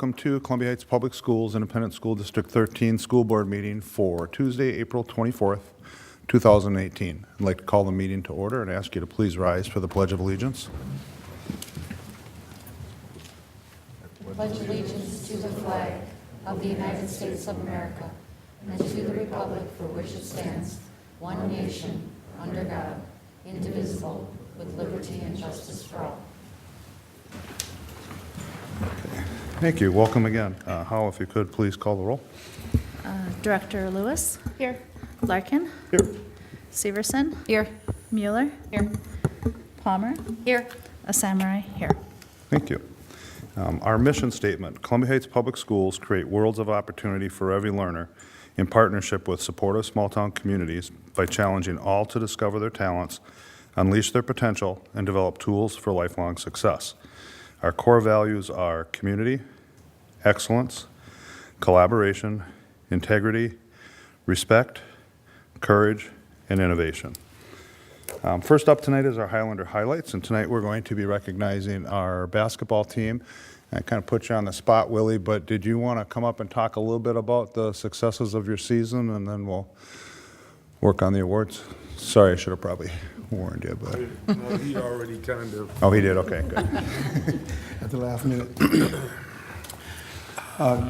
welcome to Columbia Heights Public Schools Independent School District 13 School Board meeting for Tuesday, April 24th, 2018. I'd like to call the meeting to order and ask you to please rise for the Pledge of Allegiance. Pledge allegiance to the flag of the United States of America and to the republic for which it stands, one nation, under God, indivisible, with liberty and justice for all. Thank you. Welcome again. Hal, if you could, please call the roll. Director Lewis. Here. Larkin. Here. Severson. Here. Mueller. Here. Palmer. Here. Samurai. Here. Thank you. Our mission statement: Columbia Heights Public Schools create worlds of opportunity for every learner in partnership with supportive small-town communities by challenging all to discover their talents, unleash their potential, and develop tools for lifelong success. Our core values are community, excellence, collaboration, integrity, respect, courage, and innovation. First up tonight is our Highlander highlights, and tonight we're going to be recognizing our basketball team. I kind of put you on the spot, Willie, but did you want to come up and talk a little bit about the successes of your season, and then we'll work on the awards? Sorry, I should have probably warned you, but No, he already kind of. oh, he did. Okay, good. At the last minute.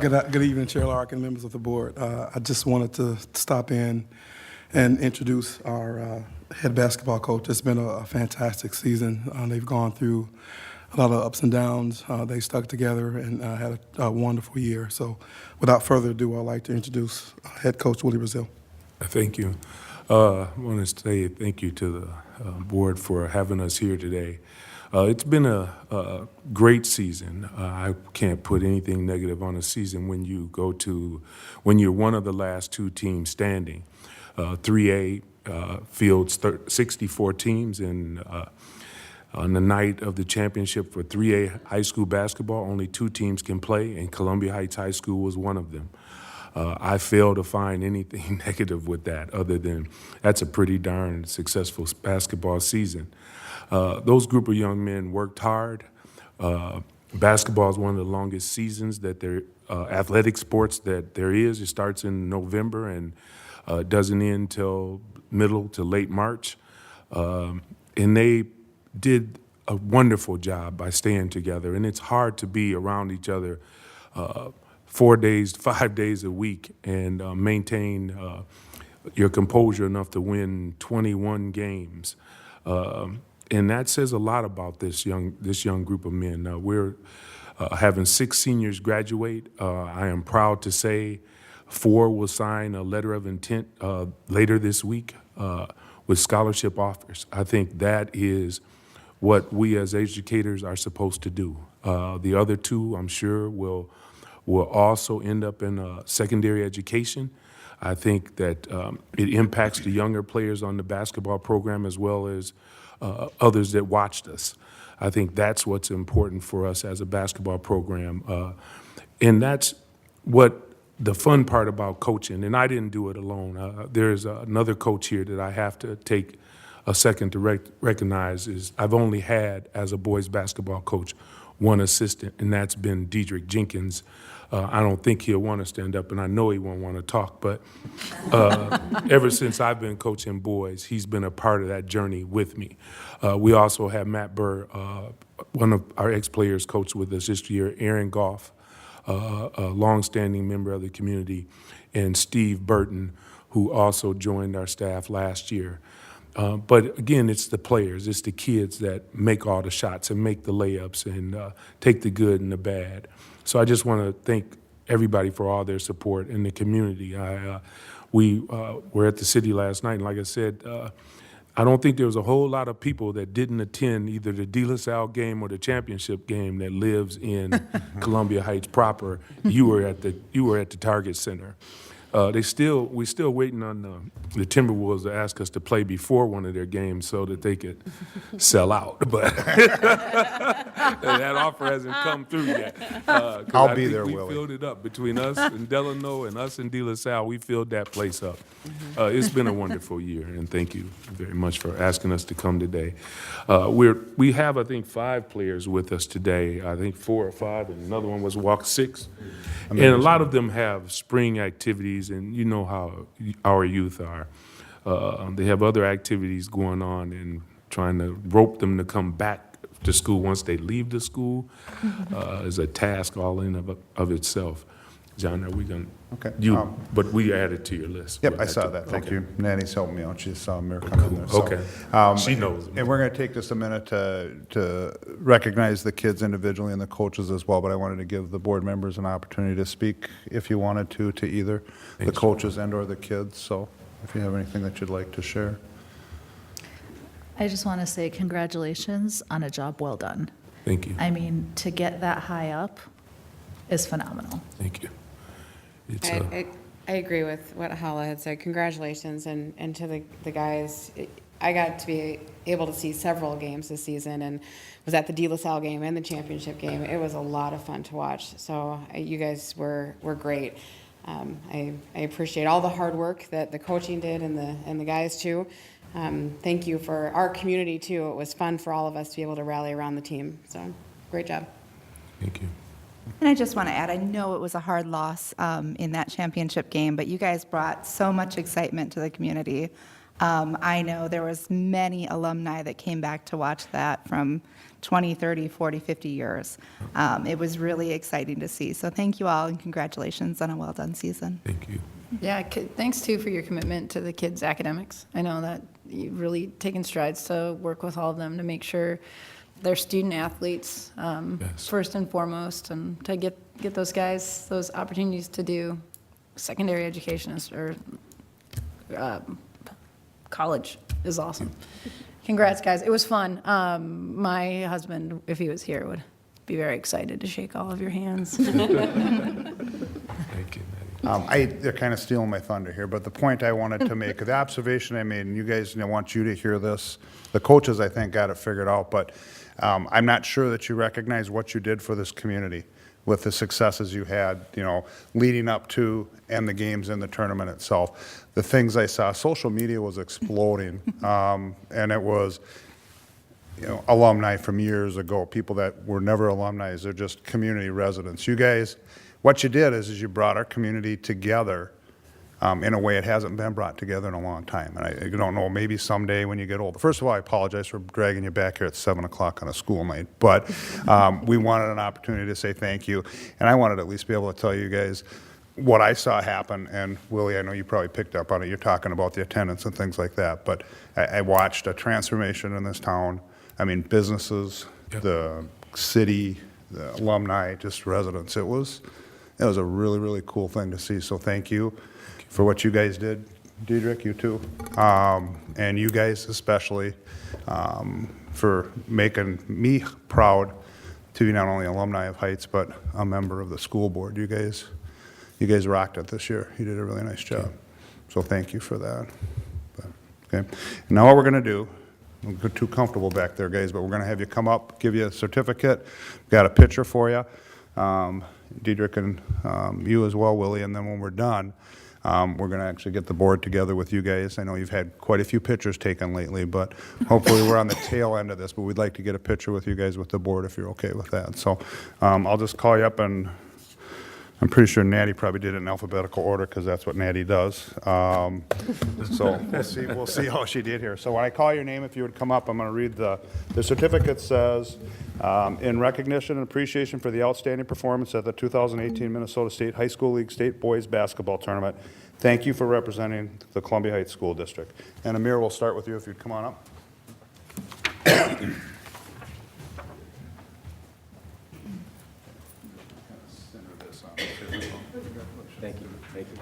Good evening, Chair Larkin, members of the board. I just wanted to stop in and introduce our head basketball coach. It's been a fantastic season. They've gone through a lot of ups and downs. They stuck together and had a wonderful year. So without further ado, I'd like to introduce head coach Willie Brazil. Thank you. I want to say thank you to the board for having us here today. It's been a great season. I can't put anything negative on a season when you're one of the last two teams standing. 3A fields 64 teams, and on the night of the championship for 3A high school basketball, only two teams can play, and Columbia Heights High School was one of them. I fail to find anything negative with that other than that's a pretty darn successful basketball season. Those group of young men worked hard. Basketball is one of the longest seasons that there athletic sports that there is. It starts in November and doesn't end till middle to late March. And they did a wonderful job by staying together. And it's hard to be around each other 4 days, 5 days a week and maintain your composure enough to win 21 games. And that says a lot about this young group of men. We're having 6 seniors graduate. I am proud to say 4 will sign a letter of intent later this week with scholarship offers. I think that is what we as educators are supposed to do. The other 2, I'm sure, will also end up in secondary education. I think that it impacts the younger players on the basketball program as well as others that watched us. I think that's what's important for us as a basketball program. And that's what the fun part about coaching, and I didn't do it alone. There's another coach here that I have to take a second to recognize is I've only had, as a boys basketball coach, one assistant, and that's been Dedrick Jenkins. I don't think he'll want to stand up, and I know he won't want to talk, but ever since I've been coaching boys, he's been a part of that journey with me. We also have Matt Burr, one of our ex-players, coached with us this year, Aaron Goff, a longstanding member of the community, and Steve Burton, who also joined our staff last year. But again, it's the players, it's the kids that make all the shots and make the layups and take the good and the bad. So I just want to thank everybody for all their support in the community. We were at the city last night, and like I said, I don't think there was a whole lot of people that didn't attend either the De La Salle game or the championship game that lives in Columbia Heights proper. You were at the Target Center. we're still waiting on the Timberwolves to ask us to play before one of their games so that they could sell out. But that offer hasn't come through yet. I'll be there, We Willie. filled it up between us and Delano and us and De La Salle. We filled that place up. It's been a wonderful year, and thank you very much for asking us to come today. We have, I think, 5 players with us today. I think 4 or 5, and another one was walk 6. And a lot of them have spring activities, and you know how our youth are. They have other activities going on, and trying to rope them to come back to school once they leave the school is a task all in of itself. John, are we going Okay, to, but we added to your list. Yep, We'll I add saw to- that. Thank okay. you. Nanny's helping me out. She saw me come in there. So, Okay. She knows. And we're going to take just a minute to recognize the kids individually and the coaches as well, but I wanted to give the board members an opportunity to speak if you wanted to either the Thanks. coaches and or the kids. So if you have anything that you'd like to share. I just want to say congratulations on a job well done. Thank you. I mean, to get that high up is phenomenal. Thank you. It's, I agree with what Hala had said. Congratulations, and to the guys. I got to be able to see several games this season, and was at the De La Salle game and the championship game. It was a lot of fun to watch. So you guys were great. I appreciate all the hard work that the coaching did and the guys too. Thank you for our community too. It was fun for all of us to be able to rally around the team. So great job. Thank you. And I just want to add, I know it was a hard loss in that championship game, but you guys brought so much excitement to the community. I know there was many alumni that came back to watch that from 20, 30, 40, 50 years. It was really exciting to see. So thank you all, and congratulations on a well-done season. Thank you. Yeah, thanks too for your commitment to the kids' academics. I know that you've really taken strides to work with all of them to make sure they're student athletes Yes. first and foremost, and to get those guys those opportunities to do secondary education or college is awesome. Congrats, guys. It was fun. My husband, if he was here, would be very excited to shake all of your hands. Thank you, Maddie. They're kind of stealing my thunder here, but the point I wanted to make, the observation I made, and you guys, I want you to hear this. The coaches, I think, got it figured out, but I'm not sure that you recognize what you did for this community with the successes you had, leading up to and the games in the tournament itself. The things I saw, social media was exploding, and it was, alumni from years ago, people that were never alumni, they're just community residents. You guys, what you did is you brought our community together in a way it hasn't been brought together in a long time. And I don't know, maybe someday when you get older. First of all, I apologize for dragging you back here at 7 o'clock on a school night, but we wanted an opportunity to say thank you. And I wanted to at least be able to tell you guys what I saw happen. And Willie, I know you probably picked up on it. You're talking about the attendance and things like that. But I watched a transformation in this town. I mean, businesses, Yep. the city, the alumni, just residents. It was a really, really cool thing to see. So thank you for what you guys did. Diedrich, you too. And you guys especially for making me proud to be not only alumni of Heights, but a member of the school board. You guys rocked it this year. You did a really nice job. So thank you for that. Okay. Now what we're going to do, don't get too comfortable back there, guys, but we're going to have you come up, give you a certificate. We've got a picture for you. Diedrich and you as well, Willie, and then when we're done, we're going to actually get the board together with you guys. I know you've had quite a few pictures taken lately, but hopefully we're on the tail end of this, but we'd like to get a picture with you guys with the board if you're okay with that. So I'll just call you up, and I'm pretty sure Natty probably did it in alphabetical order because that's what Natty does. So we'll see how she did here. So when I call your name, if you would come up, I'm going to read the certificate says, in recognition and appreciation for the outstanding performance at the 2018 Minnesota State High School League State Boys Basketball Tournament, thank you for representing the Columbia Heights School District. And Amir, we'll start with you if you'd come on up. Thank you. Thank you.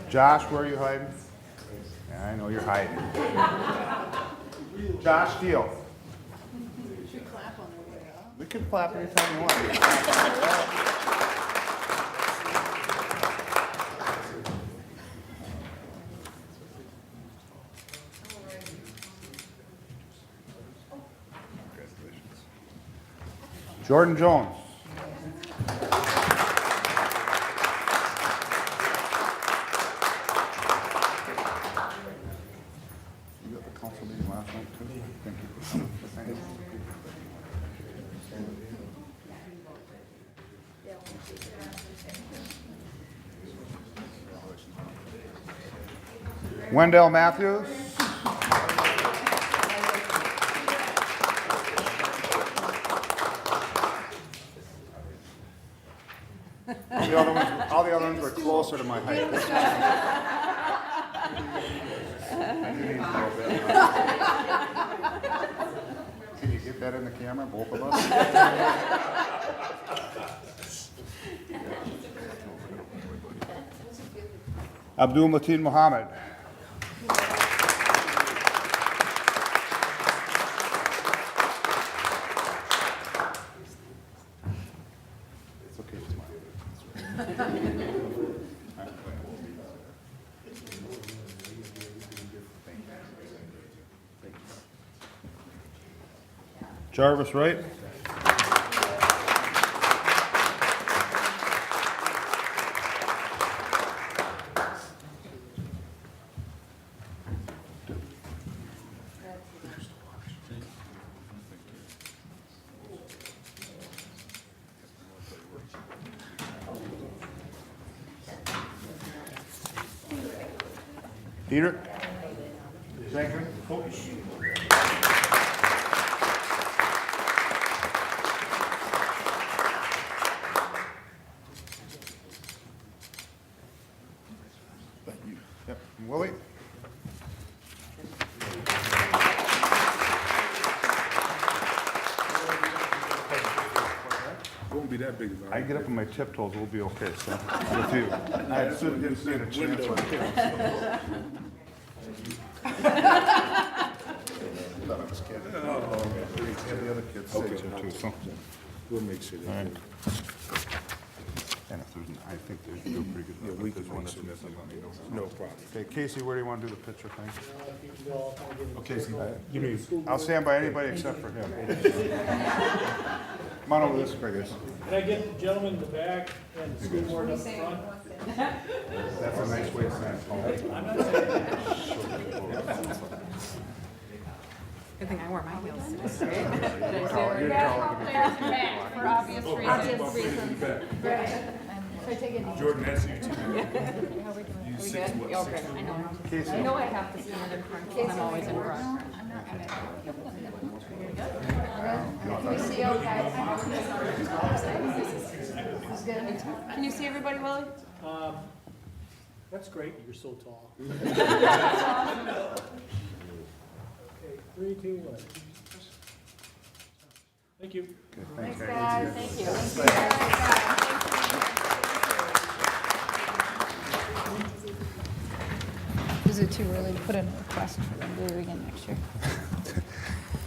Josh, where are you hiding? Yeah. I know you're hiding. Josh Steele. We can clap anytime you want. Jordan Jones. You got the council meeting last night too? Thank you. Thank you. Wendell Matthews. All the other ones were closer to my height. I do need a little bit. Can you get that in the camera, both of us? Abdul Mateen Mohammed. It's okay, it's mine. Jarvis Wright. Dieter. Second. Coach. Thank you. Yep. Willie. Won't be that big of I get up on my tiptoes, we'll be okay, so. With you. I didn't see a chance. Thought I was kidding. Yeah, the other kids say so too, so. We'll make sure that. And if there's, I think they do pretty good. Yeah, we can There's one make that's sure missing, let me know. No problem. Okay, Casey, where do you want to do the picture thing? Okay, give me. I'll stand by anybody except for him. Come on over this way, guys. Can I get the gentleman in the back and the school board up front? That's a nice way to stand. Good thing I wore my heels today. For obvious reasons. Jordan, that's you too. Casey. I know I have to stand in front because I'm always in front. Can you see okay? Can you see everybody, Willie? That's great, you're so tall. Okay, 3, 2, 1. Thank you. Thanks, guys. Thank you. Is it too early to put in a request for them to do it again next year?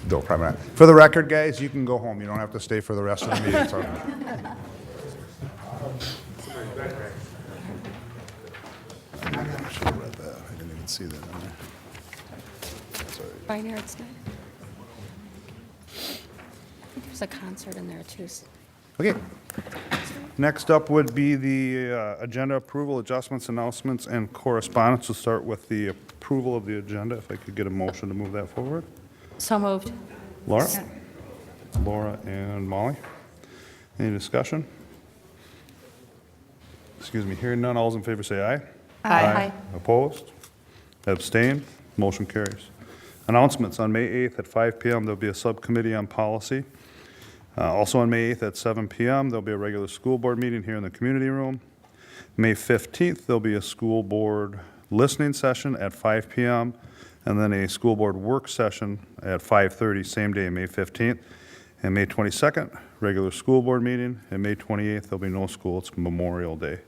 No, probably not. For the record, guys, you can go home. You don't have to stay for the rest of the meeting, so. I should have read that. I didn't even see that in there. Sorry. Fine Arts Night. I think there's a concert in there too. Okay. Next up would be the agenda approval, adjustments, announcements, and correspondence. We'll start with the approval of the agenda. If I could get a motion to move that forward. So moved. Laura? Laura and Molly. Any discussion? Excuse me, hearing none, all those in favor say aye. Aye. Opposed? Abstained? Motion carries. Announcements, on May 8th at 5 PM, there'll be a subcommittee on policy. Also on May 8th at 7 PM, there'll be a regular school board meeting here in the community room. May 15th, there'll be a school board listening session at 5 PM, and then a school board work session at 5:30, same day, May 15th. And May 22nd, regular school board meeting, and May 28th, there'll be no school, it's Memorial Day.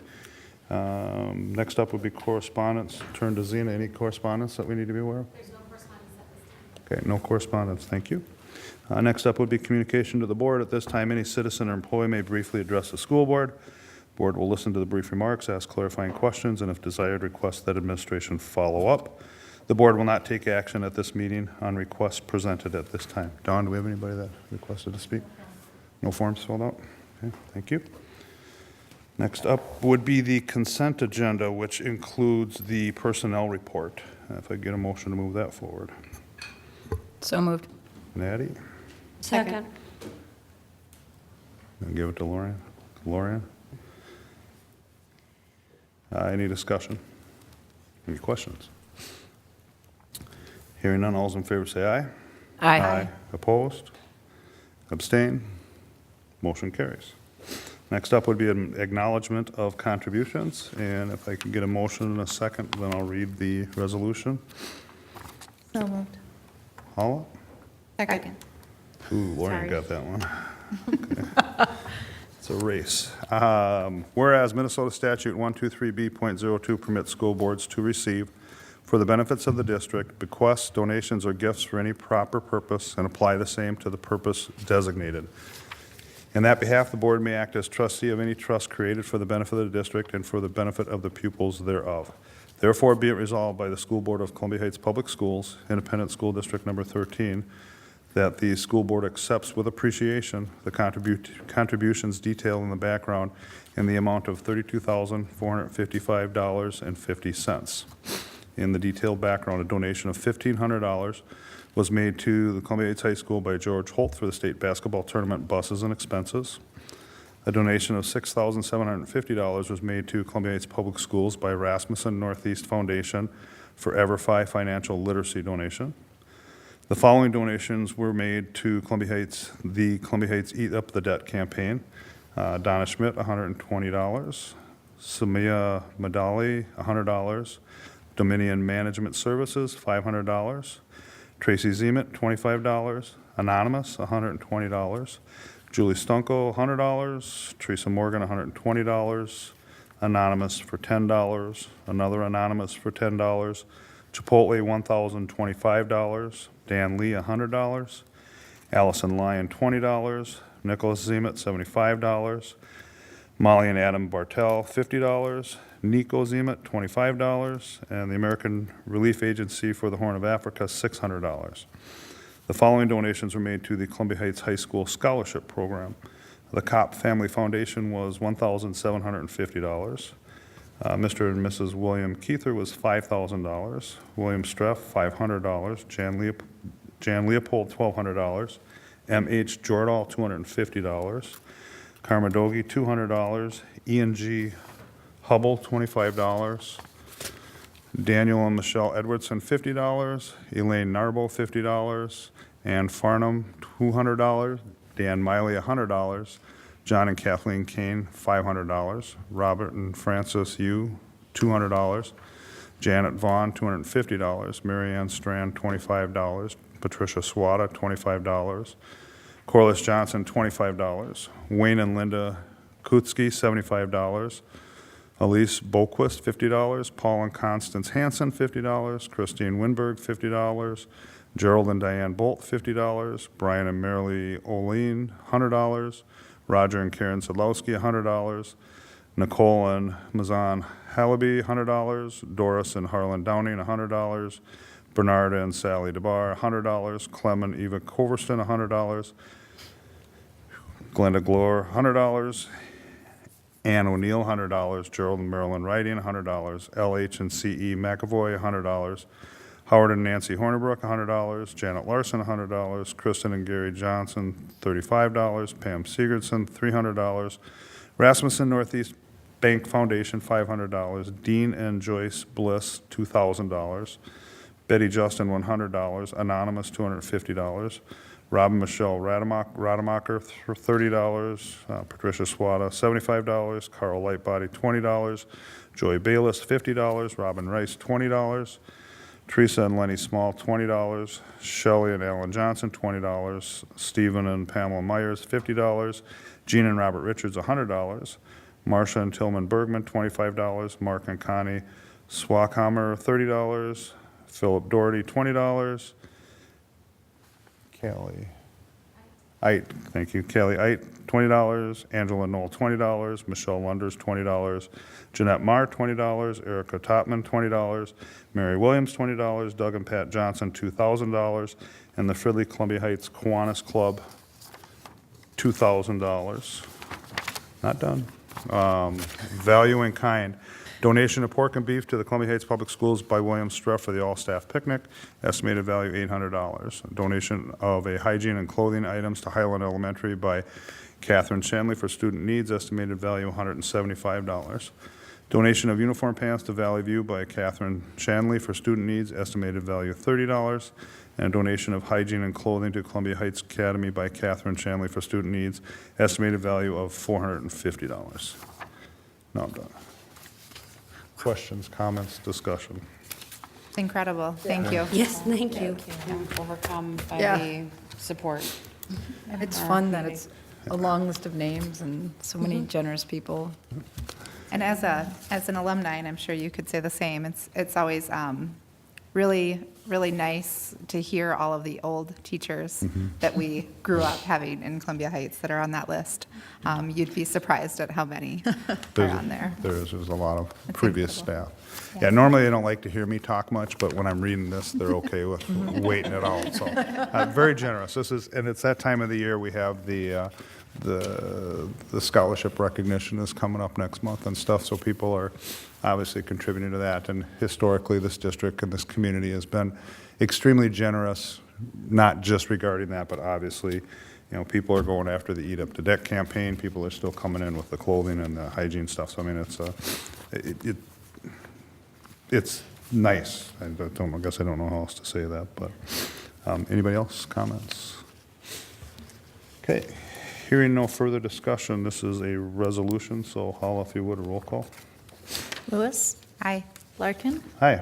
Next up would be correspondence. Turn to Zena. Any correspondence that we need to be aware of? There's no correspondence at this time. Okay, no correspondence, thank you. Next up would be communication to the board. At this time, any citizen or employee may briefly address the school board. Board will listen to the brief remarks, ask clarifying questions, and if desired, request that administration follow up. The board will not take action at this meeting on requests presented at this time. Dawn, do we have anybody that requested to speak? No forms filled out? Okay, thank you. Next up would be the consent agenda, which includes the personnel report. If I get a motion to move that forward. So moved. Natty? Second. I'll give it to Lorian. Lorian? Any discussion? Any questions? Hearing none, all's in favor say aye. Aye. Opposed? Abstain? Motion carries. Next up would be an acknowledgement of contributions, and if I could get a motion in a second, then I'll read the resolution. So moved. Holla? Second. Ooh, Lorian Sorry. got that one. Okay. It's a race. Whereas Minnesota Statute 123B.02 permits school boards to receive, for the benefits of the district, bequests, donations, or gifts for any proper purpose, and apply the same to the purpose designated. In that behalf, the board may act as trustee of any trust created for the benefit of the district and for the benefit of the pupils thereof. Therefore, be it resolved by the School Board of Columbia Heights Public Schools, Independent School District Number 13, that the school board accepts with appreciation the contributions detailed in the background in the amount of $32,455.50. In the detailed background, a donation of $1,500 was made to the Columbia Heights High School by George Holt for the state basketball tournament buses and expenses. A donation of $6,750 was made to Columbia Heights Public Schools by Rasmussen Northeast Foundation for EverFi financial literacy donation. The following donations were made to Columbia Heights, the Columbia Heights Eat Up the Debt campaign. Donna Schmidt, $120. Samia Madali, $100. Dominion Management Services, $500. Tracy Zemet, $25. Anonymous, $120. Julie Stunko, $100. Teresa Morgan, $120. Anonymous for $10. Another Anonymous for $10. Chipotle, $1,025. Dan Lee, $100. Allison Lyon, $20. Nicholas Zemet, $75. Molly and Adam Bartel, $50. Nico Zemet, $25. And the American Relief Agency for the Horn of Africa, $600. The following donations were made to the Columbia Heights High School Scholarship Program. The Kopp Family Foundation was $1,750. Mr. and Mrs. William Keither was $5,000. William Streff, $500. Jan Leopold, $1,200. M.H. Jordahl, $250. Karma Dogi, $200. Ian G. Hubble, $25. Daniel and Michelle Edwardson, $50. Elaine Narbo, $50. Ann Farnham, $200. Dan Miley, $100. John and Kathleen Kane, $500. Robert and Francis Yu, $200. Janet Vaughn, $250. Mary Ann Strand, $25. Patricia Swada, $25. Corliss Johnson, $25. Wayne and Linda Kutsky, $75. Elise Boquist, $50. Paul and Constance Hansen, $50. Christine Winberg, $50. Gerald and Diane Bolt, $50. Brian and Marilee Oline, $100. Roger and Karen Sadlowski, $100. Nicole and Mazan Halaby, $100. Doris and Harlan Downing, $100. Bernarda and Sally DeBar, $100. Clem and Eva Coverston, $100. Glenda Glore, $100. Ann O'Neill, $100. Gerald and Marilyn Writing, $100. LH and CE McAvoy, $100. Howard and Nancy Hornibrook, $100. Janet Larson, $100. Kristen and Gary Johnson, $35. Pam Sigurdson, $300. Rasmussen Northeast Bank Foundation, $500. Dean and Joyce Bliss, $2,000. Betty Justin, $100. Anonymous, $250. Robin Michelle Rademacher, for $30. Patricia Swada, $75. Carl Lightbody, $20. Joy Bayless, $50. Robin Rice, $20. Teresa and Lenny Small, $20. Shelley and Alan Johnson, $20. Stephen and Pamela Myers, $50. Jean and Robert Richards, $100. Marcia and Tillman Bergman, $25. Mark and Connie Swakhammer, $30. Philip Doherty, $20. Callie Ite, thank you. Callie Ite, $20. Angela Knoll, $20. Michelle Lunders, $20. Jeanette Marr, $20. Erica Topman, $20. Mary Williams, $20. Doug and Pat Johnson, $2,000. And the Fridley Columbia Heights Kiwanis Club, $2,000. Not done. Value in kind. Donation of pork and beef to the Columbia Heights Public Schools by William Streff for the all-staff picnic. Estimated value $800. Donation of a hygiene and clothing items to Highland Elementary by Catherine Shanley for student needs. Estimated value $175. Donation of uniform pants to Valley View by Catherine Shanley for student needs. Estimated value $30. And donation of hygiene and clothing to Columbia Heights Academy by Catherine Shanley for student needs. Estimated value of $450. Now I'm done. Questions, comments, discussion? It's incredible. Thank you. Yes, thank you. Overcome by Yeah. the support. It's fun that it's a long list of names and so many generous people. And as an alumni, and I'm sure you could say the same, it's always really nice to hear all of the old teachers that we grew up having in Columbia Heights that are on that list. You'd be surprised at how many are on there. There's a lot of That's previous incredible. staff. Yeah, normally they don't like to hear me talk much, but when I'm reading this, they're okay with waiting it out. So, very generous. And it's that time of the year we have the scholarship recognition is coming up next month and stuff, so people are obviously contributing to that. And historically, this district and this community has been extremely generous, not just regarding that, but obviously, people are going after the Eat Up to Deck campaign. People are still coming in with the clothing and the hygiene stuff. So, I mean, it's nice. I guess I don't know how else to say that, but anybody else, comments? Okay. Hearing no further discussion, this is a resolution, so Hall, if you would, a roll call. Lewis, Aye. Larkin, Aye.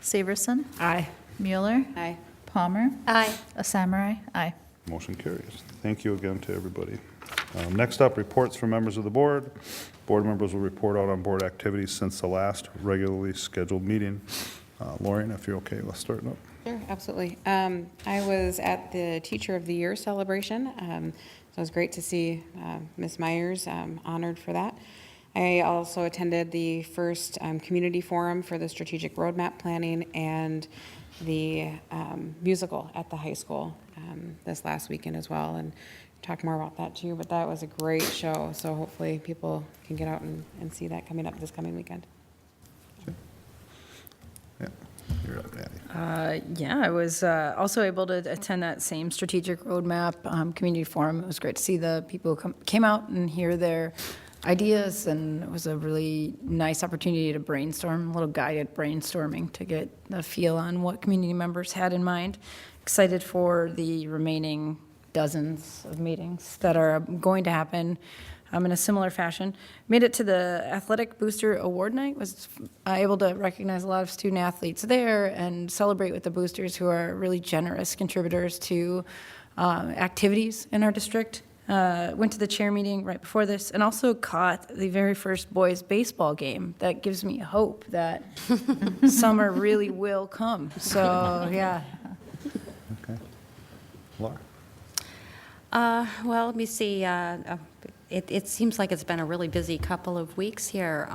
Severson, Aye. Mueller, Aye. Palmer, Aye. a Samurai, aye. Motion carries. Thank you again to everybody. Next up, reports from members of the board. Board members will report out on board activities since the last regularly scheduled meeting. Lauren, if you're okay, let's start up. Sure, absolutely. I was at the Teacher of the Year celebration. So it was great to see Ms. Myers honored for that. I also attended the first community forum for the strategic roadmap planning and the musical at the high school this last weekend as well, and talk more about that too. But that was a great show, so hopefully people can get out and see that coming up this coming weekend. Yeah, you're up, Patty. Yeah, I was also able to attend that same strategic roadmap community forum. It was great to see the people who came out and hear their ideas, and it was a really nice opportunity to brainstorm, a little guided brainstorming to get a feel on what community members had in mind. Excited for the remaining dozens of meetings that are going to happen in a similar fashion. Made it to the Athletic Booster Award Night, was able to recognize a lot of student athletes there and celebrate with the boosters who are really generous contributors to activities in our district. Went to the chair meeting right before this and also caught the very first boys baseball game. That gives me hope that summer really will come. So, yeah. Okay. Laura? Well, let me see. It seems like it's been a really busy couple of weeks here.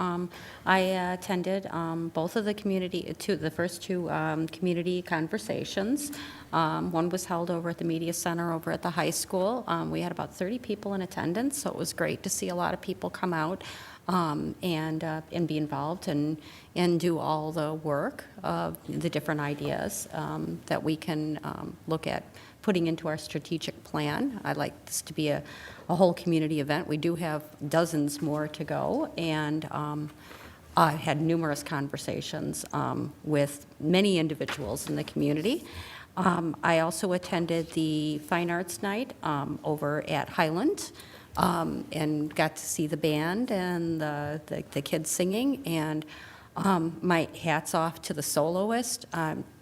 I attended both of the first two community conversations. One was held over at the Media Center over at the high school. We had about 30 people in attendance, so it was great to see a lot of people come out and be involved and do all the work of the different ideas that we can look at putting into our strategic plan. I'd like this to be a whole community event. We do have dozens more to go, and I had numerous conversations with many individuals in the community. I also attended the Fine Arts Night over at Highland and got to see the band and the kids singing, and my hat's off to the soloist.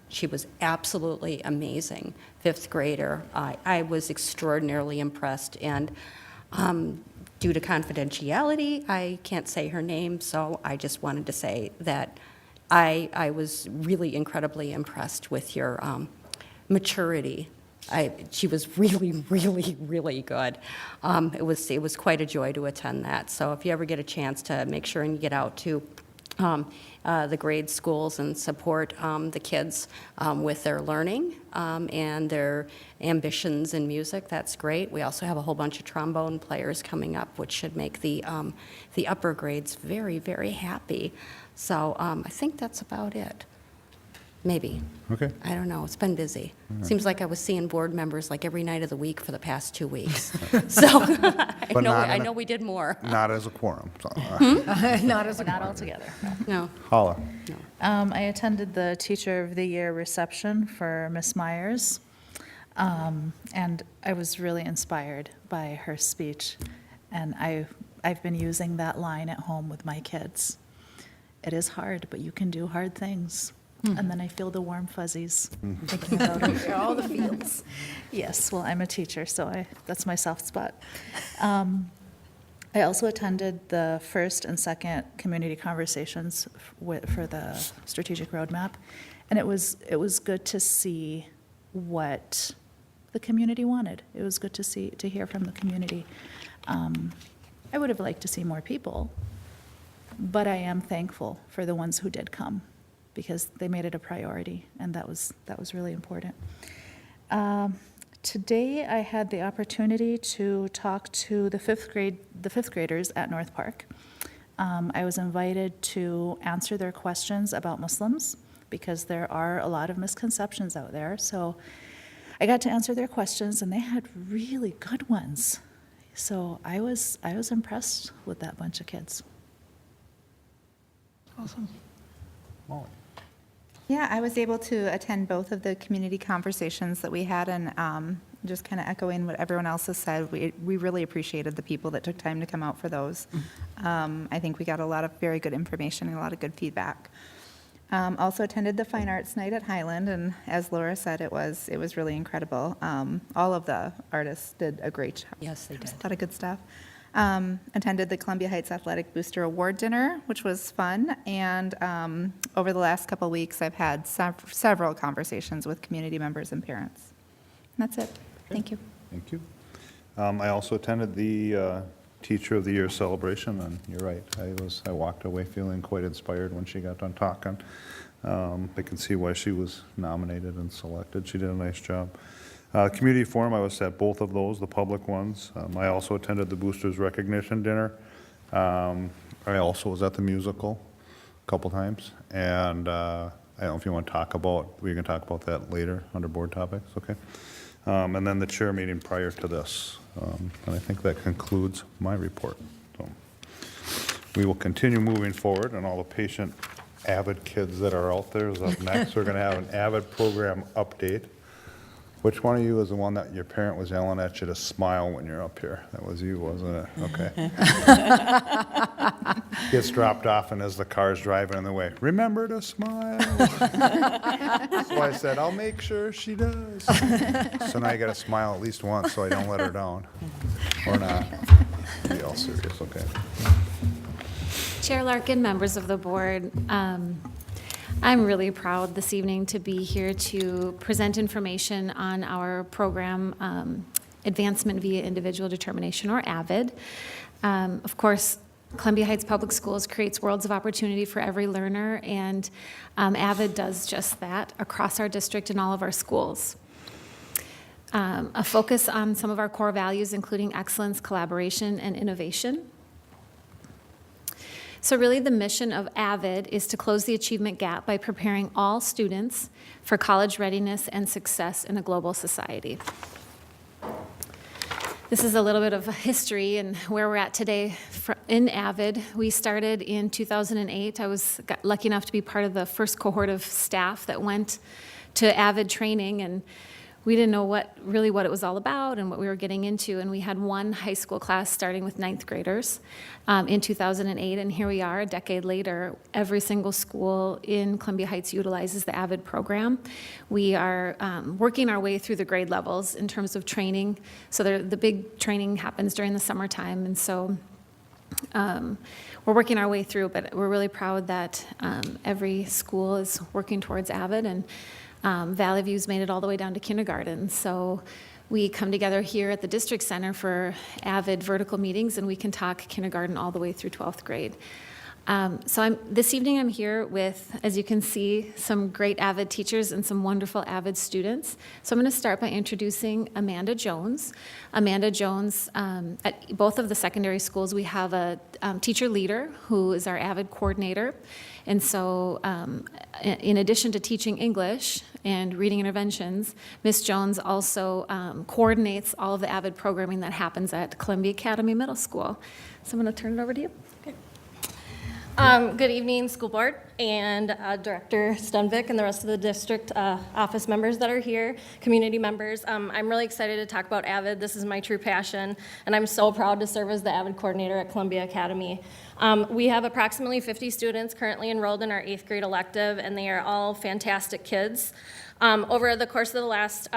She was absolutely amazing, fifth grader. I was extraordinarily impressed, and due to confidentiality, I can't say her name, so I just wanted to say that I was really incredibly impressed with your maturity. She was really, really, really good. It was quite a joy to attend that. So if you ever get a chance to make sure and get out to the grade schools and support the kids with their learning and their ambitions in music, that's great. We also have a whole bunch of trombone players coming up, which should make the upper grades very, very happy. So I think that's about it. Maybe. Okay. I don't know. It's been busy. Seems like I was seeing board members like every night of the week for the past 2 weeks. So But not I in a- know we did more. Not as a quorum. So, Not all together. No. Holla. I attended the Teacher of the Year reception for Miss Myers, and I was really inspired by her speech. And I've been using that line at home with my kids. It is hard, but you can do hard things. And then I feel the warm fuzzies thinking about it. All the feels. Yes, well, I'm a teacher, so that's my soft spot. I also attended the first and second community conversations for the strategic roadmap, and it was good to see what the community wanted. It was good to hear from the community. I would have liked to see more people, but I am thankful for the ones who did come, because they made it a priority, and that was really important. Today, I had the opportunity to talk to the fifth graders at North Park. I was invited to answer their questions about Muslims, because there are a lot of misconceptions out there. So I got to answer their questions, and they had really good ones. So I was impressed with that bunch of kids. Awesome. Molly. Yeah, I was able to attend both of the community conversations that we had, and just kind of echoing what everyone else has said, we really appreciated the people that took time to come out for those. I think we got a lot of very good information and a lot of good feedback. Also attended the Fine Arts Night at Highland, and as Laura said, it was really incredible. All of the artists did a great job. Yes, they did. There was a lot of good stuff. Attended the Columbia Heights Athletic Booster Award Dinner, which was fun, and over the last couple of weeks, I've had several conversations with community members and parents. And that's it. Thank you. Thank you. I also attended the Teacher of the Year celebration, and you're right. I walked away feeling quite inspired when she got done talking. I can see why she was nominated and selected. She did a nice job. Community Forum, I was at both of those, the public ones. I also attended the Boosters Recognition Dinner. I also was at the musical a couple times, and I don't know if you want to talk about, we can talk about that later under board topics, okay? And then the chair meeting prior to this. And I think that concludes my report. So we will continue moving forward, and all the patient AVID kids that are out there is up next. We're going to have an AVID program update. Which one of you is the one that your parent was yelling at you to smile when you're up here? That was you, wasn't it? Okay. Gets dropped off, and as the car's driving in the way, remember to smile. So I said, I'll make sure she does. So now you got to smile at least once so I don't let her down. Or not. Be all serious, okay. Chair Larkin, members of the board, I'm really proud this evening to be here to present information on our program, Advancement via Individual Determination, or AVID. Of course, Columbia Heights Public Schools creates worlds of opportunity for every learner, and AVID does just that across our district and all of our schools. A focus on some of our core values, including excellence, collaboration, and innovation. So really the mission of AVID is to close the achievement gap by preparing all students for college readiness and success in a global society. This is a little bit of a history and where we're at today in AVID. We started in 2008. I was lucky enough to be part of the first cohort of staff that went to AVID training, and we didn't know what it was all about and what we were getting into. And we had one high school class starting with ninth graders in 2008. And here we are, a decade later. Every single school in Columbia Heights utilizes the AVID program. We are working our way through the grade levels in terms of training. So the big training happens during the summertime. And so we're working our way through, but we're really proud that every school is working towards AVID, and Valley View's made it all the way down to kindergarten. So we come together here at the district center for AVID vertical meetings, and we can talk kindergarten all the way through 12th grade. This evening I'm here with, as you can see, some great AVID teachers and some wonderful AVID students. So I'm going to start by introducing Amanda Jones. Amanda Jones, at both of the secondary schools, we have a teacher leader who is our AVID coordinator. And so in addition to teaching English and reading interventions, Ms. Jones also coordinates all of the AVID programming that happens at Columbia Academy Middle School. So I'm going to turn it over to you. Good evening, school board and Director Stenvik and the rest of the district office members that are here, community members. I'm really excited to talk about AVID. This is my true passion, and I'm so proud to serve as the AVID coordinator at Columbia Academy. We have approximately 50 students currently enrolled in our 8th grade elective, and they are all fantastic kids. Over the course of the last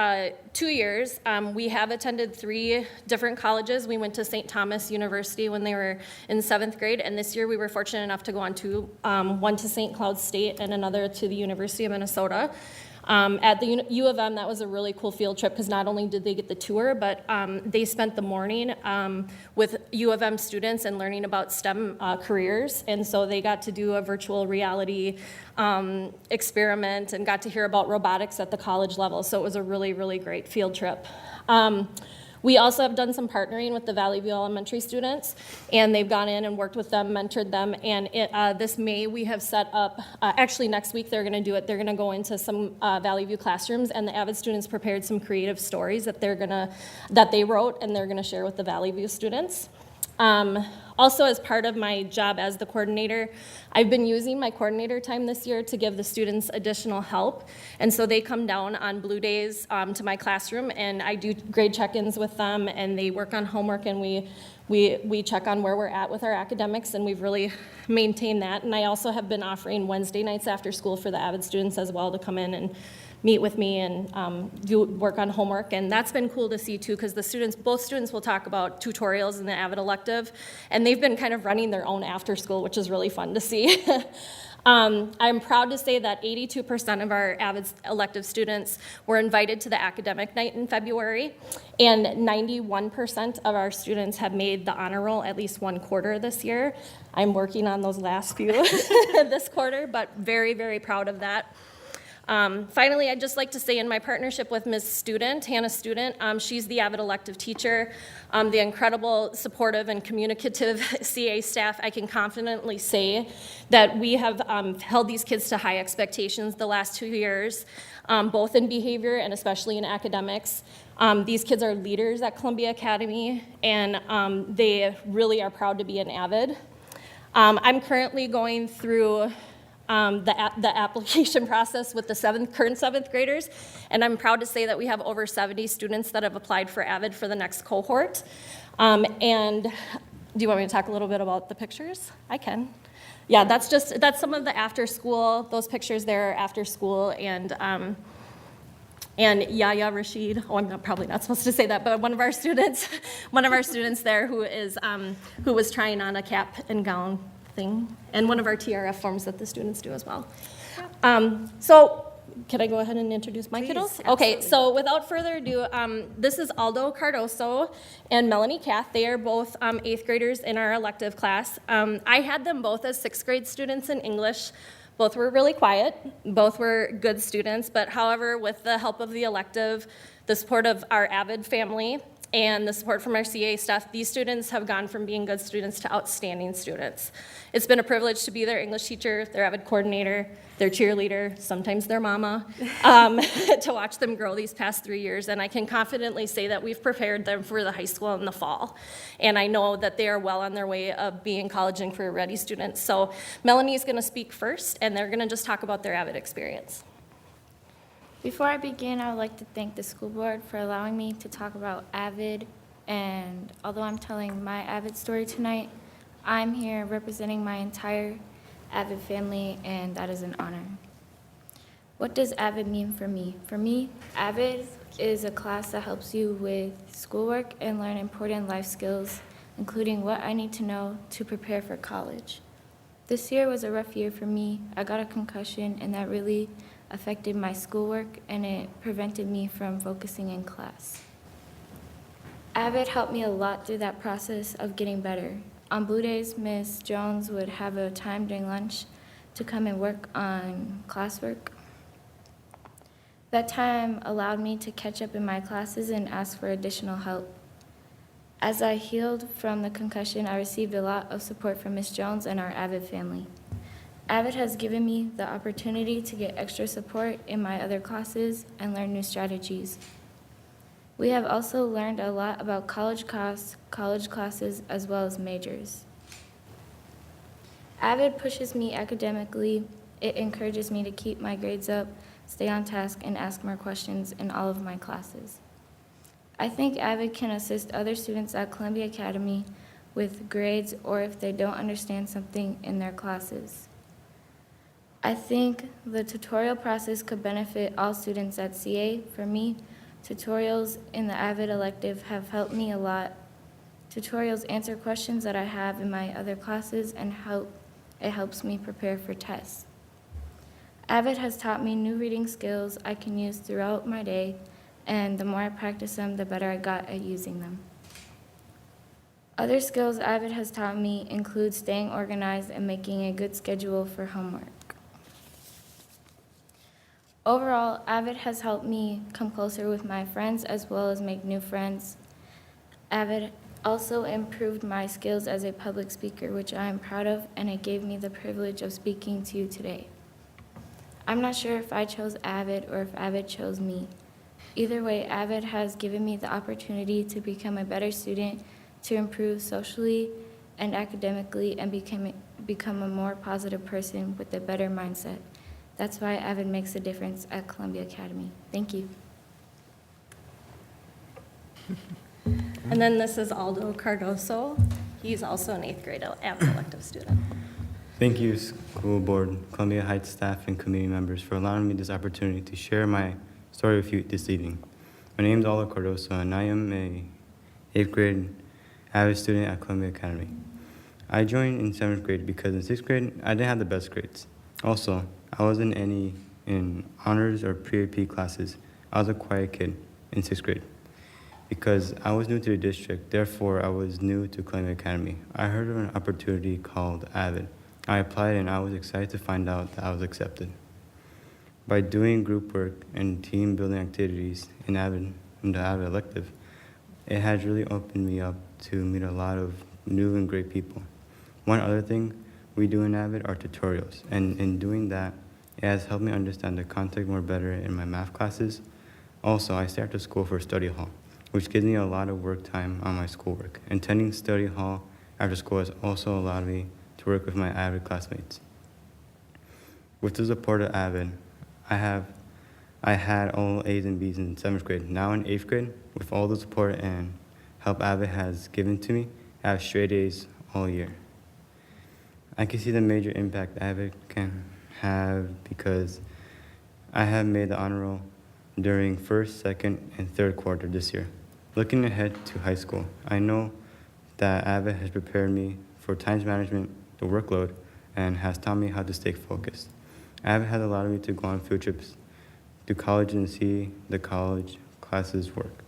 2 years, we have attended 3 different colleges. We went to St. Thomas University when they were in 7th grade, and this year we were fortunate enough to go on to one to St. Cloud State and another to the University of Minnesota. At the U of M, that was a really cool field trip because not only did they get the tour, but they spent the morning with U of M students and learning about STEM careers. And so they got to do a virtual reality experiment and got to hear about robotics at the college level. So it was a really, really great field trip. We also have done some partnering with the Valley View Elementary students, and they've gone in and worked with them, mentored them, and this May we have set up, actually next week they're going to do it, they're going to go into some Valley View classrooms, and the AVID students prepared some creative stories that they wrote, and they're going to share with the Valley View students. Also, as part of my job as the coordinator, I've been using my coordinator time this year to give the students additional help. And so they come down on blue days to my classroom, and I do grade check-ins with them, and they work on homework, and we check on where we're at with our academics, and we've really maintained that. And I also have been offering Wednesday nights after school for the AVID students as well to come in and meet with me and do work on homework, and that's been cool to see too, because both students will talk about tutorials in the AVID elective, and they've been kind of running their own after school, which is really fun to see. I'm proud to say that 82% of our AVID elective students were invited to the academic night in February, and 91% of our students have made the honor roll at least one quarter this year. I'm working on those last few this quarter, but very, very proud of that. Finally, I'd just like to say in my partnership with Ms. Student, Hannah Student, she's the AVID elective teacher, the incredible, supportive, and communicative CA staff, I can confidently say that we have held these kids to high expectations the last 2 years, both in behavior and especially in academics. These kids are leaders at Columbia Academy, and they really are proud to be an AVID. I'm currently going through the application process with the current 7th graders, and I'm proud to say that we have over 70 students that have applied for AVID for the next cohort. And do you want me to talk a little bit about the pictures? I can. Yeah, that's some of the after school, those pictures there are after school, and Yaya Rashid, I'm probably not supposed to say that, but one of our students there who was trying on a cap and gown thing, and one of our TRF forms that the students do as well. So can I go ahead and introduce my kiddos? Okay, so without further ado, this is Aldo Cardoso and Melanie Kath. They are both 8th graders in our elective class. I had them both as 6th grade students in English. Both were really quiet, both were good students, but however, with the help of the elective, the support of our AVID family, and the support from our CA staff, these students have gone from being good students to outstanding students. It's been a privilege to be their English teacher, their AVID coordinator, their cheerleader, sometimes their mama, to watch them grow these past 3 years. And I can confidently say that we've prepared them for the high school in the fall. And I know that they are well on their way of being college and career ready students. So Melanie is gonna speak first, and they're gonna just talk about their AVID experience. Before I begin, I would like to thank the school board for allowing me to talk about AVID. And although I'm telling my AVID story tonight, I'm here representing my entire AVID family, and that is an honor. What does AVID mean for me? For me, AVID is a class that helps you with schoolwork and learn important life skills, including what I need to know to prepare for college. This year was a rough year for me. I got a concussion, and that really affected my schoolwork, and it prevented me from focusing in class. AVID helped me a lot through that process of getting better. On blue days, Ms. Jones would have a time during lunch to come and work on classwork. That time allowed me to catch up in my classes and ask for additional help. As I healed from the concussion, I received a lot of support from Ms. Jones and our AVID family. AVID has given me the opportunity to get extra support in my other classes and learn new strategies. We have also learned a lot about college costs, college classes, as well as majors. AVID pushes me academically. It encourages me to keep my grades up, stay on task, and ask more questions in all of my classes. I think AVID can assist other students at Columbia Academy with grades or if they don't understand something in their classes. I think the tutorial process could benefit all students at CA. For me, tutorials in the AVID elective have helped me a lot. Tutorials answer questions that I have in my other classes and it helps me prepare for tests. AVID has taught me new reading skills I can use throughout my day, and the more I practice them, the better I got at using them. Other skills AVID has taught me include staying organized and making a good schedule for homework. Overall, AVID has helped me come closer with my friends as well as make new friends. AVID also improved my skills as a public speaker, which I am proud of, and it gave me the privilege of speaking to you today. I'm not sure if I chose AVID or if AVID chose me. Either way, AVID has given me the opportunity to become a better student, to improve socially and academically, and become a more positive person with a better mindset. That's why AVID makes a difference at Columbia Academy. Thank you. And then this is Aldo Cardoso. He's also an 8th grade AVID elective student. Thank you, school board, Columbia Heights staff, and community members for allowing me this opportunity to share my story with you this evening. My name is Aldo Cardoso, and I am a 8th grade AVID student at Columbia Academy. I joined in 7th grade because in 6th grade, I didn't have the best grades. Also, I wasn't in honors or pre-AP classes. I was a quiet kid in 6th grade. Because I was new to the district, therefore I was new to Columbia Academy. I heard of an opportunity called AVID. I applied and I was excited to find out that I was accepted. By doing group work and team building activities in the AVID elective, it has really opened me up to meet a lot of new and great people. One other thing we do in AVID are tutorials, and in doing that, it has helped me understand the content more better in my math classes. Also, I stay after school for study hall, which gives me a lot of work time on my schoolwork. Attending study hall after school has also allowed me to work with my AVID classmates. With the support of AVID, I had all A's and B's in 7th grade. Now in 8th grade, with all the support and help AVID has given to me, I have straight A's all year. I can see the major impact AVID can have because I have made the honor roll during 1st, 2nd, and 3rd quarter this year. Looking ahead to high school, I know that AVID has prepared me for time management, the workload, and has taught me how to stay focused. AVID has allowed me to go on field trips to college and see the college classes work.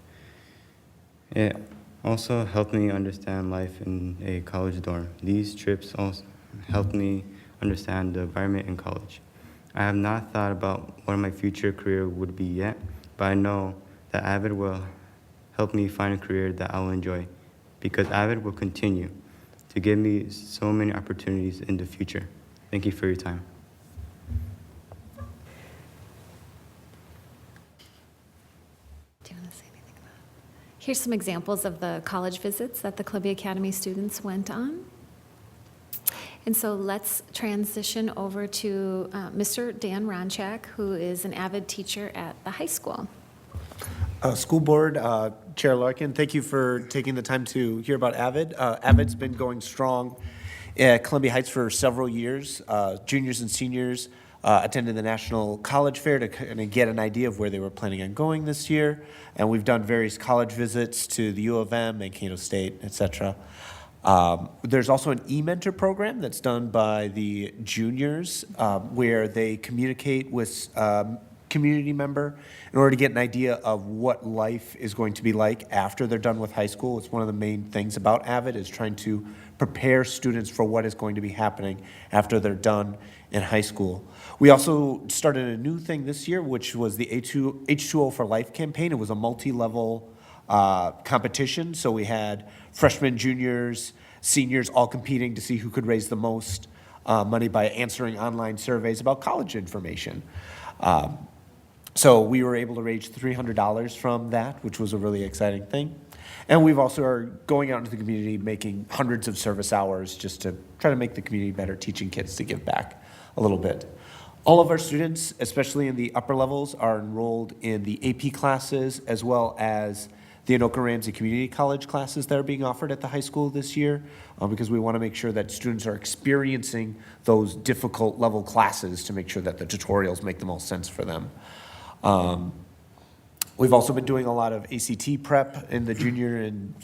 It also helped me understand life in a college dorm. These trips also helped me understand the environment in college. I have not thought about what my future career would be yet, but I know that AVID will help me find a career that I will enjoy, because AVID will continue to give me so many opportunities in the future. Thank you for your time. Do you want to say anything about it? Here's some examples of the college visits that the Columbia Academy students went on. And so let's transition over to Mr. Dan Ronchak, who is an avid teacher at the high school. School Board, Chair Larkin, thank you for taking the time to hear about Avid. Avid's been going strong at Columbia Heights for several years. Juniors and seniors attended the National College Fair to kind of get an idea of where they were planning on going this year. And we've done various college visits to the U of M, Mankato State, et cetera. There's also an e-mentor program that's done by the juniors where they communicate with community member in order to get an idea of what life is going to be like after they're done with high school. It's one of the main things about AVID is trying to prepare students for what is going to be happening after they're done in high school. We also started a new thing this year, which was the H2O for Life campaign. It was a multi-level competition. So we had freshmen, juniors, seniors all competing to see who could raise the most money by answering online surveys about college information. So we were able to raise $300 from that, which was a really exciting thing. And we've also are going out into the community, making hundreds of service hours just to try to make the community better, teaching kids to give back a little bit. All of our students, especially in the upper levels, are enrolled in the AP classes as well as the Anoka Ramsey Community College classes that are being offered at the high school this year, because we want to make sure that students are experiencing those difficult level classes to make sure that the tutorials make the most sense for them. We've also been doing a lot of ACT prep in the junior and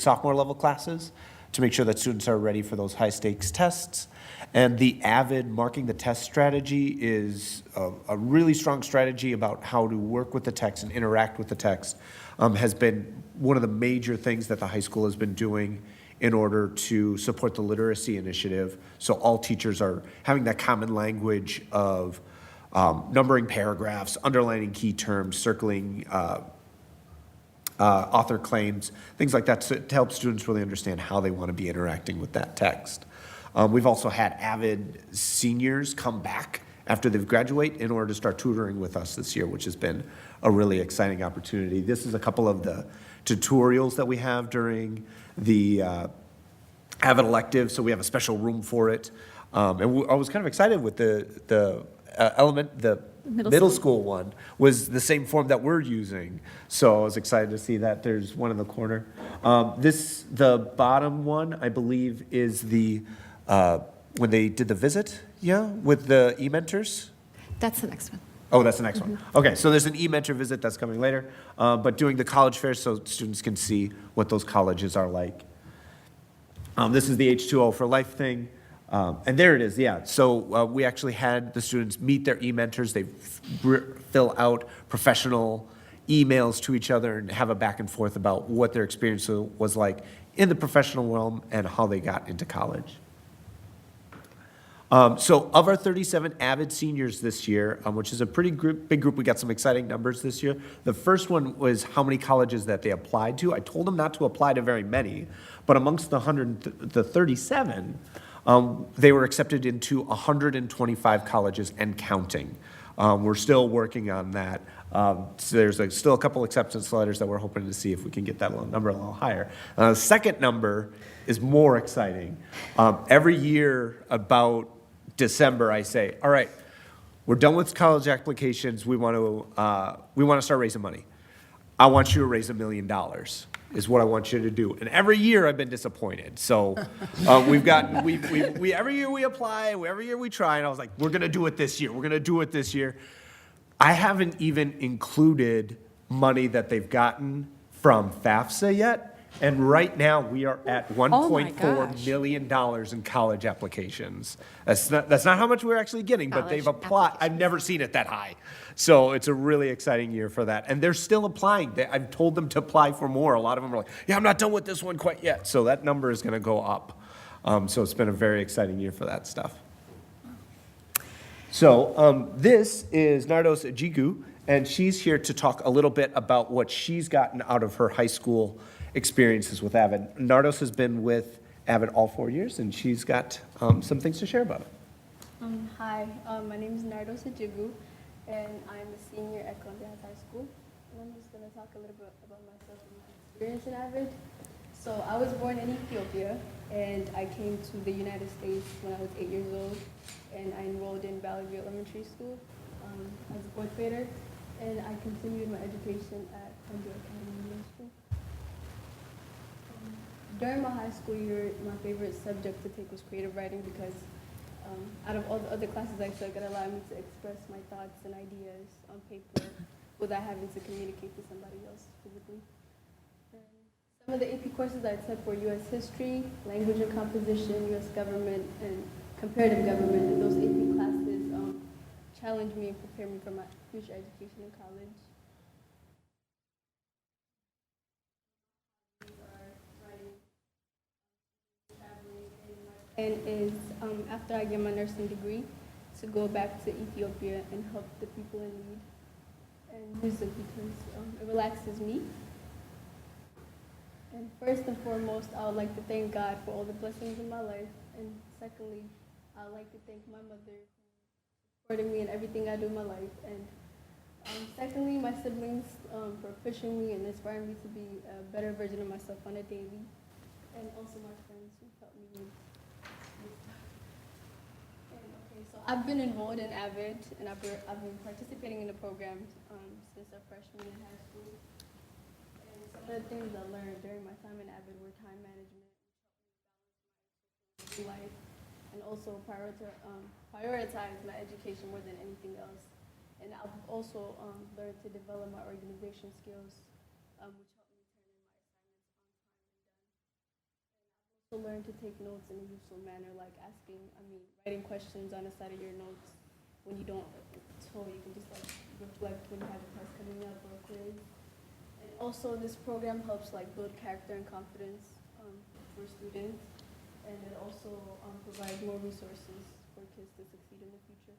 sophomore level classes to make sure that students are ready for those high stakes tests. And the AVID marking the test strategy is a really strong strategy about how to work with the text and interact with the text, has been one of the major things that the high school has been doing in order to support the literacy initiative. So all teachers are having that common language of numbering paragraphs, underlining key terms, circling author claims, things like that, to help students really understand how they want to be interacting with that text. We've also had AVID seniors come back after they've graduated in order to start tutoring with us this year, which has been a really exciting opportunity. This is a couple of the tutorials that we have during the AVID elective, so we have a special room for it. And I was kind of excited with the middle school one was the same form that we're using. So I was excited to see that. There's one in the corner. The bottom one, I believe, is the, when they did the visit, with the e-mentors. That's the next one. Oh, that's the next one. Okay, so there's an e-mentor visit that's coming later, but doing the college fair so students can see what those colleges are like. This is the H2O for Life thing. And there it is, yeah. So we actually had the students meet their e-mentors. They fill out professional emails to each other and have a back and forth about what their experience was like in the professional realm and how they got into college. So of our 37 AVID seniors this year, which is a pretty big group, we got some exciting numbers this year. The first one was how many colleges that they applied to. I told them not to apply to very many, but amongst the 37, they were accepted into 125 colleges and counting. We're still working on that. So there's still a couple acceptance letters that we're hoping to see if we can get that number a little higher. The second number is more exciting. Every year about December, I say, all right, we're done with college applications. We want to start raising money. I want you to raise $1 million. Is what I want you to do. And every year I've been disappointed. So we every year we apply, every year we try, and I was like, we're gonna do it this year. We're gonna do it this year. I haven't even included money that they've gotten from FAFSA yet. And right now we are at $1.4 million in college applications. That's not how much we're actually getting, but they've applied. I've never seen it that high. So it's a really exciting year for that. And they're still applying. I've told them to apply for more. A lot of them are like, yeah, I'm not done with this one quite yet. So that number is going to go up. So it's been a very exciting year for that stuff. So this is Nardos Jigu, and she's here to talk a little bit about what she's gotten out of her high school experiences with AVID. Nardos has been with AVID all 4 years, and she's got some things to share about it. Hi, my name is Nardos Jigu, and I'm a senior at Columbia High School. And I'm just going to talk a little bit about myself and my experience in AVID. So I was born in Ethiopia, and I came to the United States when I was 8 years old, and I enrolled in Valley View Elementary School as a fourth grader, and I continued my education at Columbia Academy Middle School. During my high school year, my favorite subject to take was creative writing because out of all the other classes I took, it allowed me to express my thoughts and ideas on paper without having to communicate to somebody else physically. Some of the AP courses I took were U.S. History, Language and Composition, U.S. Government, and Comparative Government. And those AP classes challenged me and prepared me for my future education in college. And is after I get my nursing degree, to go back to Ethiopia and help the people in need and music because it relaxes me. And first and foremost, I would like to thank God for all the blessings in my life. And secondly, I would like to thank my mother for supporting me in everything I do in my life. And secondly, my siblings for pushing me and inspiring me to be a better version of myself on a daily. And also my friends who helped me with so I've been enrolled in AVID, and I've been participating in the program since a freshman in high school. And some of the things I learned during my time in AVID were time management, life, and also prioritize my education more than anything else. And I've also learned to develop my organization skills, which helped me turn in my assignments on time and done. And I've also learned to take notes in a useful manner, like writing questions on the side of your notes when you don't, so you can just reflect when you have a test coming up or a quiz. And also this program helps build character and confidence for students, and it also provides more resources for kids to succeed in the future.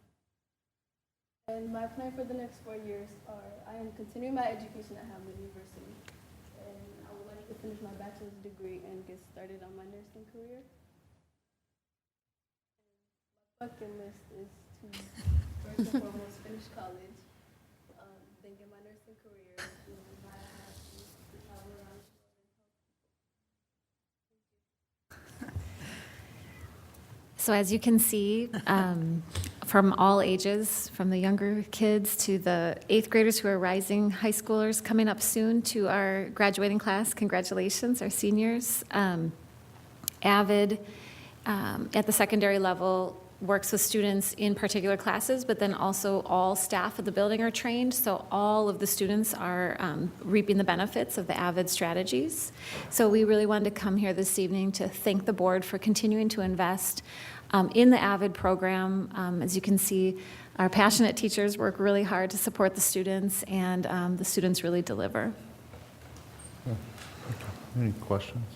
And my plan for the next 4 years are, I am continuing my education at Hamlin University, and I would like to finish my bachelor's degree and get started on my nursing career. My bucket list is to first and foremost finish college, then get my nursing career, and then buy a house to travel around the world and help people. So as you can see, from all ages, from the younger kids to the 8th graders who are rising high schoolers coming up soon to our graduating class, congratulations, our seniors. AVID at the secondary level works with students in particular classes, but then also all staff of the building are trained, so all of the students are reaping the benefits of the AVID strategies. So we really wanted to come here this evening to thank the board for continuing to invest in the AVID program. As you can see, our passionate teachers work really hard to support the students, and the students really deliver. Any questions?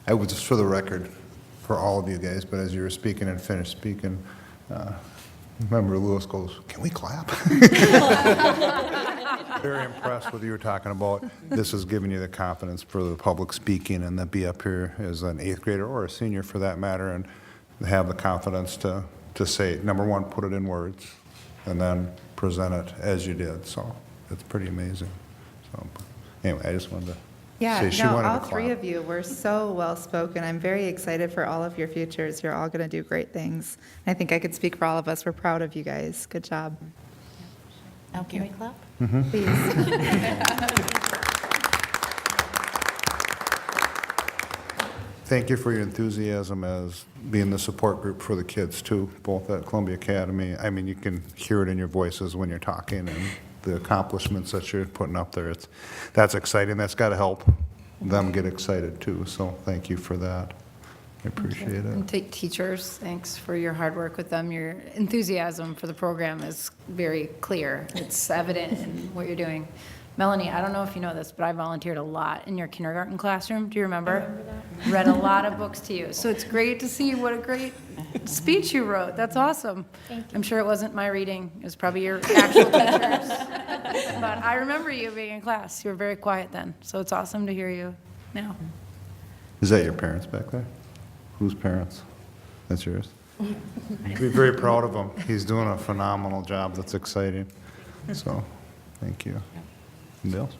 I would just, for the record, for all of you guys, but as you were speaking and finished speaking, Member Lewis goes, "Can we clap?" Very impressed with you were talking about. This is giving you the confidence for the public speaking and to be up here as an 8th grader or a senior for that matter, and have the confidence to say, number one, put it in words, and then present it as you did. So it's pretty amazing. So anyway, I just wanted to say she wanted to all clap. three of you were so well-spoken. I'm very excited for all of your futures. You're all going to do great things. I think I could speak for all of us. We're proud of you guys. Good job. Now can we clap? Please. Thank you for your enthusiasm as being the support group for the kids too, both at Columbia Academy. I mean, you can hear it in your voices when you're talking and the accomplishments that you're putting up there. That's exciting. That's got to help them get excited too. So thank you for that. I appreciate it. And teachers, thanks for your hard work with them. Your enthusiasm for the program is very clear. It's evident in what you're doing. Melanie, I don't know if you know this, but I volunteered a lot in your kindergarten classroom. Do you remember? I remember that. Read a lot of books to you. So it's great to see what a great speech you wrote. That's awesome. Thank you. I'm sure it wasn't my reading. It was probably your actual teachers. But I remember you being in class. You were very quiet then. So it's awesome to hear you now. Is that your parents back there? Whose parents? That's yours? Be very proud of him. He's doing a phenomenal job. That's exciting. So, thank you. Anybody else?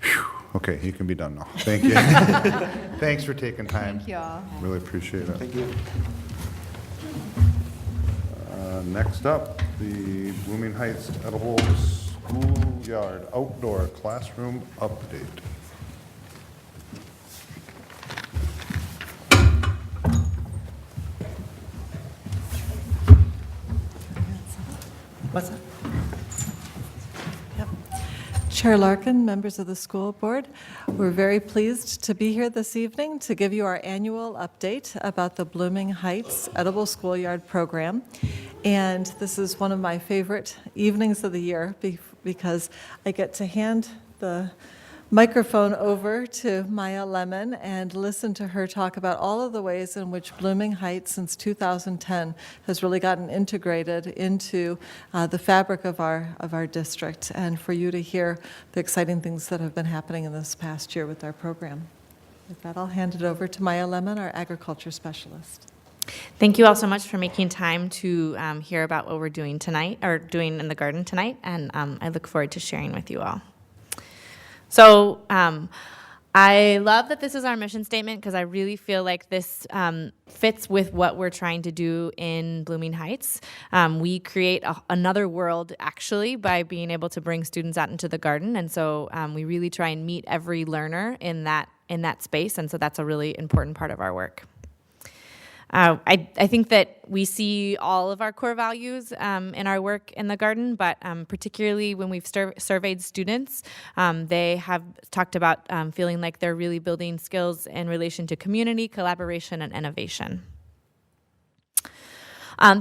Whew. Okay, you can be done now. Thank you. Thanks for taking time. Thank you all. Really appreciate it. Thank you. Next up, the Blooming Heights Edible Schoolyard Outdoor Classroom Update. What's that? Yep. Chair Larkin, members of the school board, we're very pleased to be here this evening to give you our annual update about the Blooming Heights Edible Schoolyard program. And this is one of my favorite evenings of the year because I get to hand the microphone over to Maya Lemon and listen to her talk about all of the ways in which Blooming Heights since 2010 has really gotten integrated into the fabric of our district, and for you to hear the exciting things that have been happening in this past year with our program. With that, I'll hand it over to Maya Lemon, our agriculture specialist. Thank you all so much for making time to hear about what we're doing tonight, or doing in the garden tonight, and I look forward to sharing with you all. So I love that this is our mission statement because I really feel like this fits with what we're trying to do in Blooming Heights. We create another world, actually, by being able to bring students out into the garden, and so we really try and meet every learner in that space, and so that's a really important part of our work. I think that we see all of our core values in our work in the garden, but particularly when we've surveyed students, they have talked about feeling like they're really building skills in relation to community, collaboration, and innovation.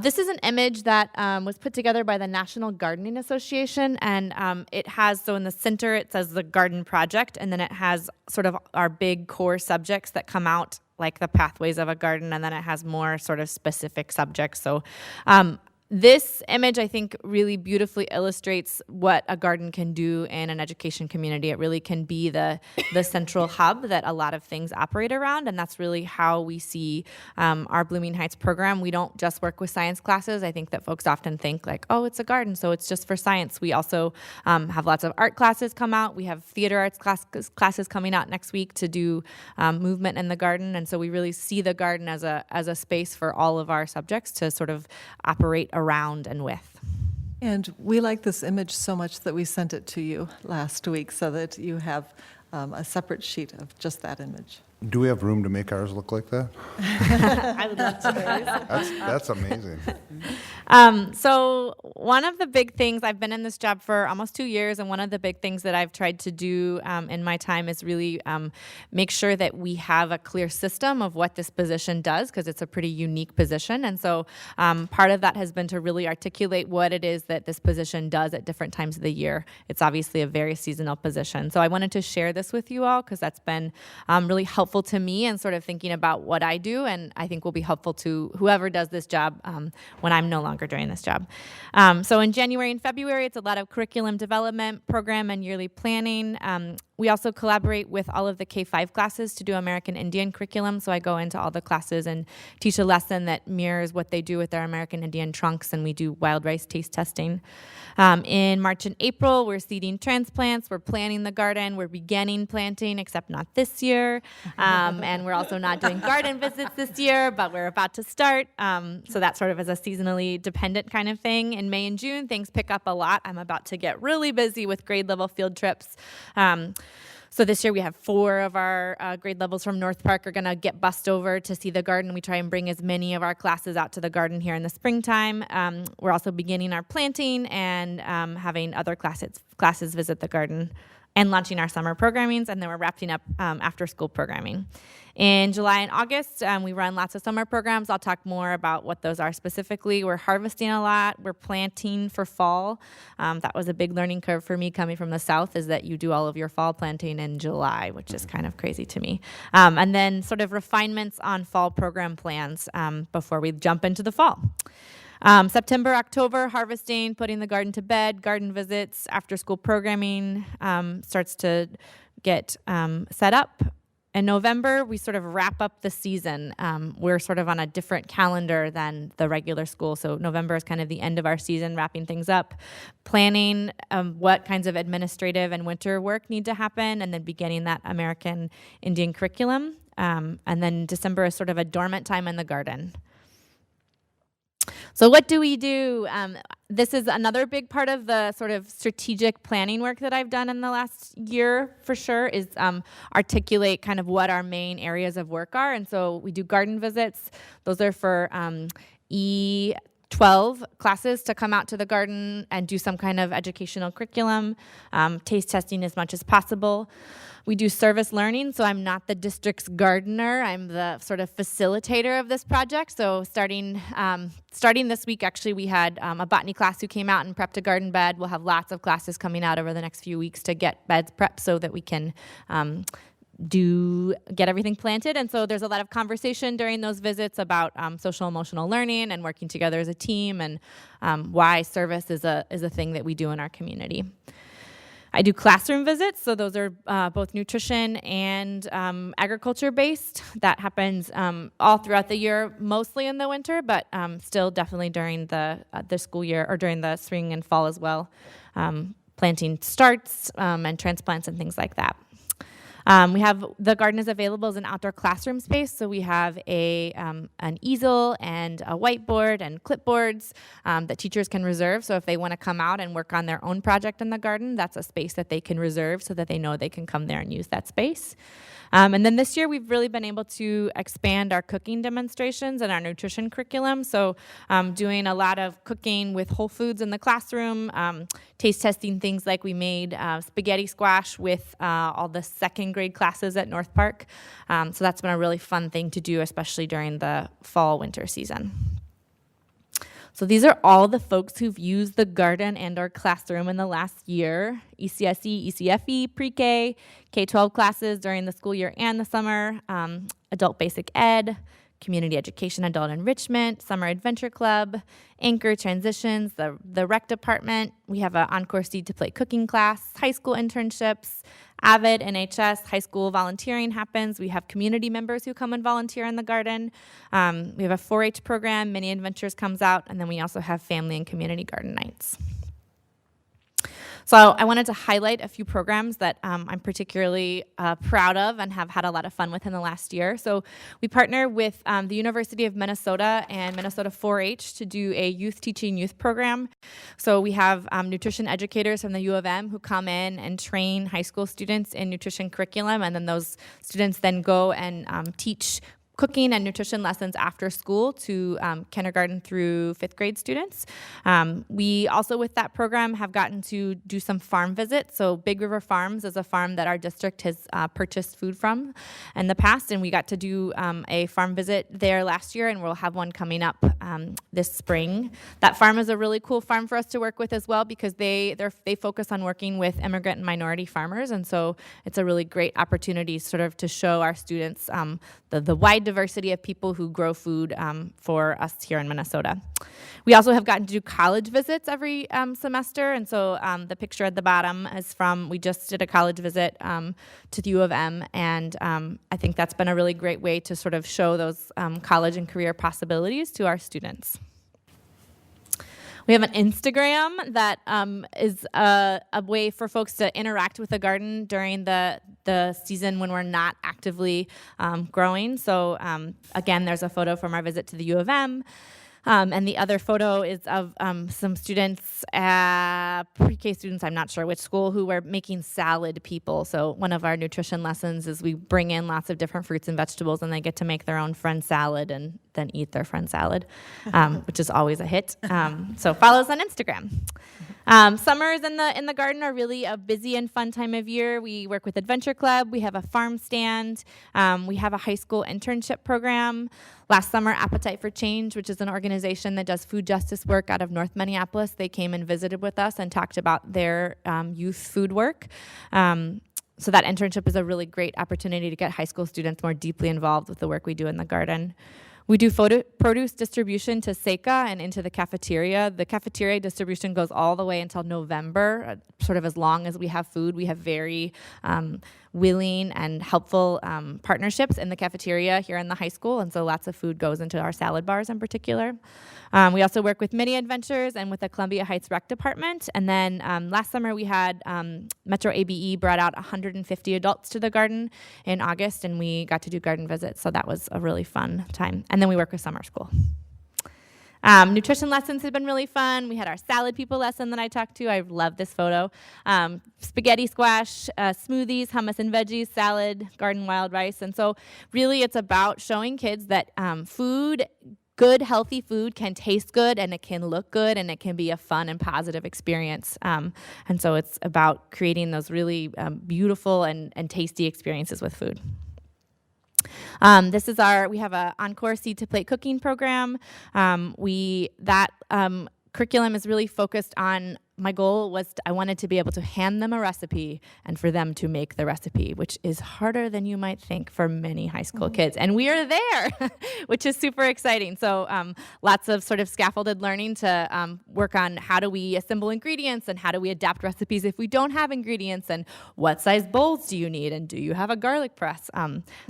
This is an image that was put together by the National Gardening Association, and it has, so in the center it says the Garden Project, and then it has sort of our big core subjects that come out like the pathways of a garden, and then it has more sort of specific subjects. So this image, I think, really beautifully illustrates what a garden can do in an education community. It really can be the central hub that a lot of things operate around, and that's really how we see our Blooming Heights program. We don't just work with science classes. I think that folks often think like, oh, it's a garden, so it's just for science. We also have lots of art classes come out. We have theater arts classes coming out next week to do movement in the garden, and so we really see the garden as a space for all of our subjects to sort of operate around and with. And we like this image so much that we sent it to you last week so that you have a separate sheet of just that image. Do we have room to make ours look like that? I would love to. That's amazing. So one of the big things, I've been in this job for almost 2 years, and one of the big things that I've tried to do in my time is really make sure that we have a clear system of what this position does, because it's a pretty unique position. And so part of that has been to really articulate what it is that this position does at different times of the year. It's obviously a very seasonal position. So I wanted to share this with you all because that's been really helpful to me and sort of thinking about what I do, and I think will be helpful to whoever does this job when I'm no longer doing this job. So in January and February, it's a lot of curriculum development, program and yearly planning. We also collaborate with all of the K-5 classes to do American Indian curriculum, so I go into all the classes and teach a lesson that mirrors what they do with their American Indian trunks, and we do wild rice taste testing. In March and April, we're seeding transplants, we're planting the garden, we're beginning planting, except not this year, and we're also not doing garden visits this year, but we're about to start, so that sort of is a seasonally dependent kind of thing. In May and June, things pick up a lot. I'm about to get really busy with grade level field trips. So this year we have 4 of our grade levels from North Park are going to get bussed over to see the garden. We try and bring as many of our classes out to the garden here in the springtime. We're also beginning our planting and having other classes visit the garden and launching our summer programmings, and then we're wrapping up after school programming. In July and August, we run lots of summer programs. I'll talk more about what those are specifically. We're harvesting a lot. We're planting for fall. That was a big learning curve for me coming from the South, is that you do all of your fall planting in July, which is kind of crazy to me. And then sort of refinements on fall program plans before we jump into the fall. September, October, harvesting, putting the garden to bed, garden visits, after school programming starts to get set up. In November, we sort of wrap up the season. We're sort of on a different calendar than the regular school. So November is kind of the end of our season, wrapping things up, planning what kinds of administrative and winter work need to happen, and then beginning that American Indian curriculum. And then December is sort of a dormant time in the garden. So what do we do? This is another big part of the sort of strategic planning work that I've done in the last year, for sure, is articulate kind of what our main areas of work are. And so we do garden visits. Those are for E12 classes to come out to the garden and do some kind of educational curriculum, taste testing as much as possible. We do service learning, so I'm not the district's gardener. I'm the sort of facilitator of this project. So starting this week, actually, we had a botany class who came out and prepped a garden bed. We'll have lots of classes coming out over the next few weeks to get beds prepped so that we can get everything planted. And so there's a lot of conversation during those visits about social emotional learning and working together as a team, and why service is a thing that we do in our community. I do classroom visits, so those are both nutrition and agriculture based. That happens all throughout the year, mostly in the winter, but still definitely during the school year, or during the spring and fall as well. Planting starts and transplants and things like that. We have the garden is available as an outdoor classroom space, so we have an easel and a whiteboard and clipboards that teachers can reserve. So if they want to come out and work on their own project in the garden, that's a space that they can reserve so that they know they can come there and use that space. And then this year, we've really been able to expand our cooking demonstrations and our nutrition curriculum. So doing a lot of cooking with whole foods in the classroom, taste testing things like we made spaghetti squash with all the second grade classes at North Park. So that's been a really fun thing to do, especially during the fall winter season. So these are all the folks who've used the garden and our classroom in the last year: ECSE, ECFE, pre-K, K-12 classes during the school year and the summer, adult basic ed, community education, adult enrichment, summer adventure club, anchor transitions, the rec department. We have an encore seed to play cooking class, high school internships, AVID, NHS, high school volunteering happens. We have community members who come and volunteer in the garden. We have a 4-H program, Mini Adventures comes out, and then we also have family and community garden nights. So I wanted to highlight a few programs that I'm particularly proud of and have had a lot of fun with in the last year. So we partner with the University of Minnesota and Minnesota 4-H to do a youth teaching youth program. So we have nutrition educators from the U of M who come in and train high school students in nutrition curriculum, and then those students then go and teach cooking and nutrition lessons after school to kindergarten through 5th grade students. We also, with that program, have gotten to do some farm visits. So Big River Farms is a farm that our district has purchased food from in the past, and we got to do a farm visit there last year, and we'll have one coming up this spring. That farm is a really cool farm for us to work with as well, because they focus on working with immigrant and minority farmers, and so it's a really great opportunity sort of to show our students the wide diversity of people who grow food for us here in Minnesota. We also have gotten to do college visits every semester, and so the picture at the bottom is from, we just did a college visit to the U of M, and I think that's been a really great way to sort of show those college and career possibilities to our students. We have an Instagram that is a way for folks to interact with the garden during the season when we're not actively growing. So again, there's a photo from our visit to the U of M. And the other photo is of some students, pre-K students, I'm not sure which school, who were making salad people. So one of our nutrition lessons is we bring in lots of different fruits and vegetables, and they get to make their own friend salad and then eat their friend salad, which is always a hit. So follow us on Instagram. Summers in the garden are really a busy and fun time of year. We work with Adventure Club. We have a farm stand. We have a high school internship program. Last summer, Appetite for Change, which is an organization that does food justice work out of North Minneapolis, they came and visited with us and talked about their youth food work. So that internship is a really great opportunity to get high school students more deeply involved with the work we do in the garden. We do produce distribution to SECA and into the cafeteria. The cafeteria distribution goes all the way until November, sort of as long as we have food. We have very willing and helpful partnerships in the cafeteria here in the high school, and so lots of food goes into our salad bars in particular. We also work with Mini Adventures and with the Columbia Heights Rec Department. And then last summer we had Metro ABE brought out 150 adults to the garden in August, and we got to do garden visits, so that was a really fun time. And then we work with summer school. Nutrition lessons have been really fun. We had our salad people lesson that I talked to. I love this photo. Spaghetti squash, smoothies, hummus and veggies, salad, garden wild rice. And so really it's about showing kids that good, healthy food can taste good, and it can look good, and it can be a fun and positive experience. And so it's about creating those really beautiful and tasty experiences with food. We have a Encore Seed to Plate cooking program. That curriculum is really focused on, my goal was I wanted to be able to hand them a recipe and for them to make the recipe, which is harder than you might think for many high school kids. And we are there, which is super exciting. So lots of sort of scaffolded learning to work on how do we assemble ingredients and how do we adapt recipes if we don't have ingredients, and what size bowls do you need, and do you have a garlic press?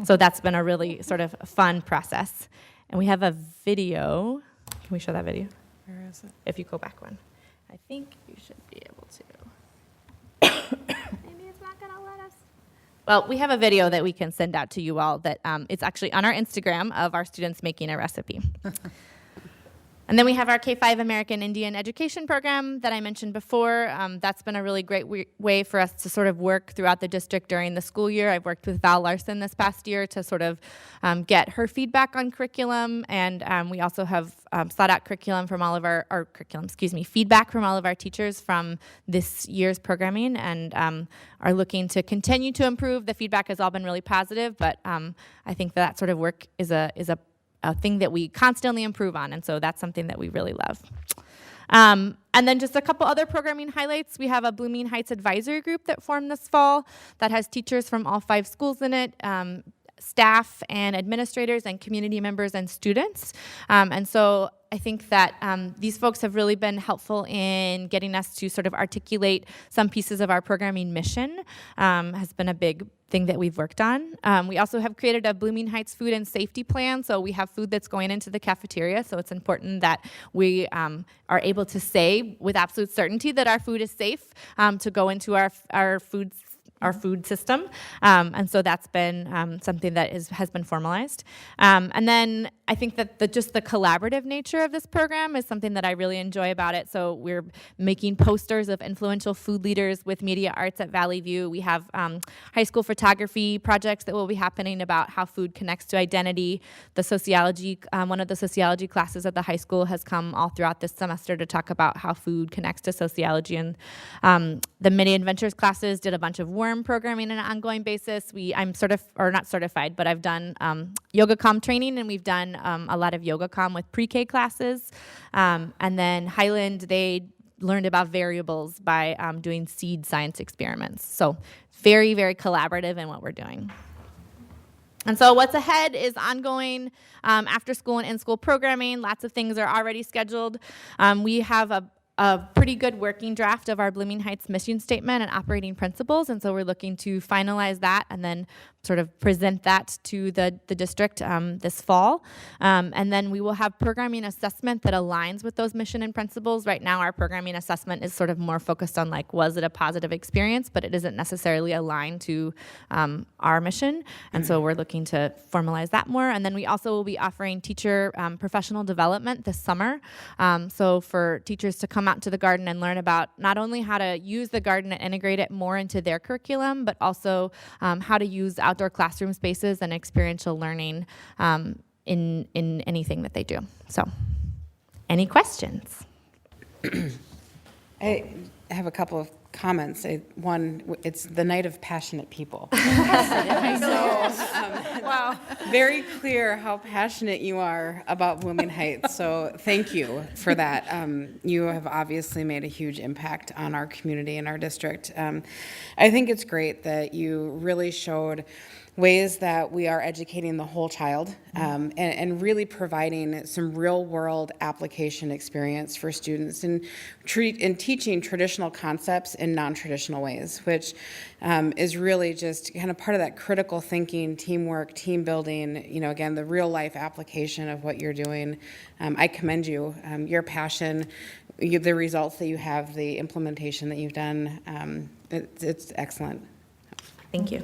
So that's been a really sort of fun process. And we have a video. Can we show that video? Where is it? If you go back one. I think you should be able to. Maybe it's not going to let us. Well, we have a video that we can send out to you all that it's actually on our Instagram of our students making a recipe. And then we have our K-5 American Indian Education Program that I mentioned before. That's been a really great way for us to sort of work throughout the district during the school year. I've worked with Val Larson this past year to sort of get her feedback on curriculum, and we also have sought out feedback from all of our teachers from this year's programming, and are looking to continue to improve. The feedback has all been really positive, but I think that sort of work is a thing that we constantly improve on, and so that's something that we really love. And then just a couple other programming highlights. We have a Blooming Heights advisory group that formed this fall that has teachers from all 5 schools in it, staff and administrators and community members and students. And so I think that these folks have really been helpful in getting us to sort of articulate some pieces of our programming mission. Has been a big thing that we've worked on. We also have created a Blooming Heights food and safety plan. So we have food that's going into the cafeteria. So it's important that we are able to say with absolute certainty that our food is safe to go into our food system. And so that's been something that has been formalized. And then I think that just the collaborative nature of this program is something that I really enjoy about it. So we're making posters of influential food leaders with media arts at Valley View. We have high school photography projects that will be happening about how food connects to identity. The sociology, one of the sociology classes at the high school has come all throughout this semester to talk about how food connects to sociology. And the Mini Adventures classes did a bunch of worm programming on an ongoing basis. I'm not certified, but I've done yoga comm training, and we've done a lot of yoga comm with pre-K classes. And then Highland, they learned about variables by doing seed science experiments. So very, very collaborative in what we're doing. And so what's ahead is ongoing after school and in-school programming. Lots of things are already scheduled. We have a pretty good working draft of our Blooming Heights mission statement and operating principles, and so we're looking to finalize that and then sort of present that to the district this fall. And then we will have programming assessment that aligns with those mission and principles. Right now our programming assessment is sort of more focused on was it a positive experience, but it isn't necessarily aligned to our mission, and so we're looking to formalize that more. And then we also will be offering teacher professional development this summer, so for teachers to come out to the garden and learn about not only how to use the garden and integrate it more into their curriculum, but also how to use outdoor classroom spaces and experiential learning in anything that they do. So, any questions? I have a couple of comments. One, it's the night of passionate people. Wow. Very clear how passionate you are about Blooming Heights, so thank you for that. You have obviously made a huge impact on our community and our district. I think it's great that you really showed ways that we are educating the whole child and really providing some real-world application experience for students and teaching traditional concepts in non-traditional ways, which is really just kind of part of that critical thinking, teamwork, team building, again, the real life application of what you're doing. I commend you, your passion, the results that you have, the implementation that you've done. It's excellent. Thank you.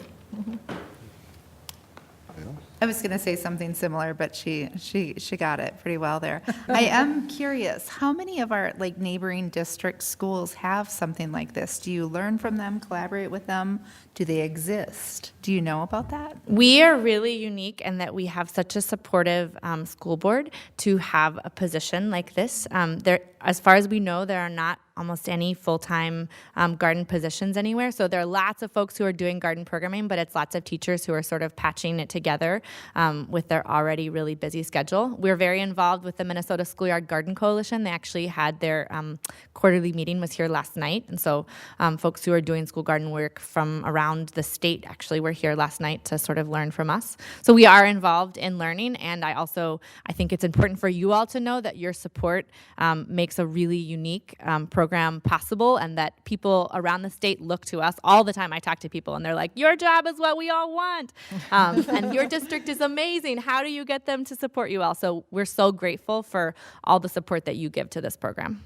I was going to say something similar, but she got it pretty well there. I am curious, how many of our neighboring district schools have something like this? Do you learn from them, collaborate with them? Do they exist? Do you know about that? We are really unique in that we have such a supportive school board to have a position like this. As far as we know, there are not almost any full-time garden positions anywhere. So there are lots of folks who are doing garden programming, but it's lots of teachers who are sort of patching it together with their already really busy schedule. We're very involved with the Minnesota Schoolyard Garden Coalition. They actually had their quarterly meeting was here last night. And so folks who are doing school garden work from around the state actually were here last night to sort of learn from us. So we are involved in learning. And I think it's important for you all to know that your support makes a really unique program possible, and that people around the state look to us all the time. I talk to people and they're like, your job is what we all want. And your district is amazing. How do you get them to support you all? So we're so grateful for all the support that you give to this program.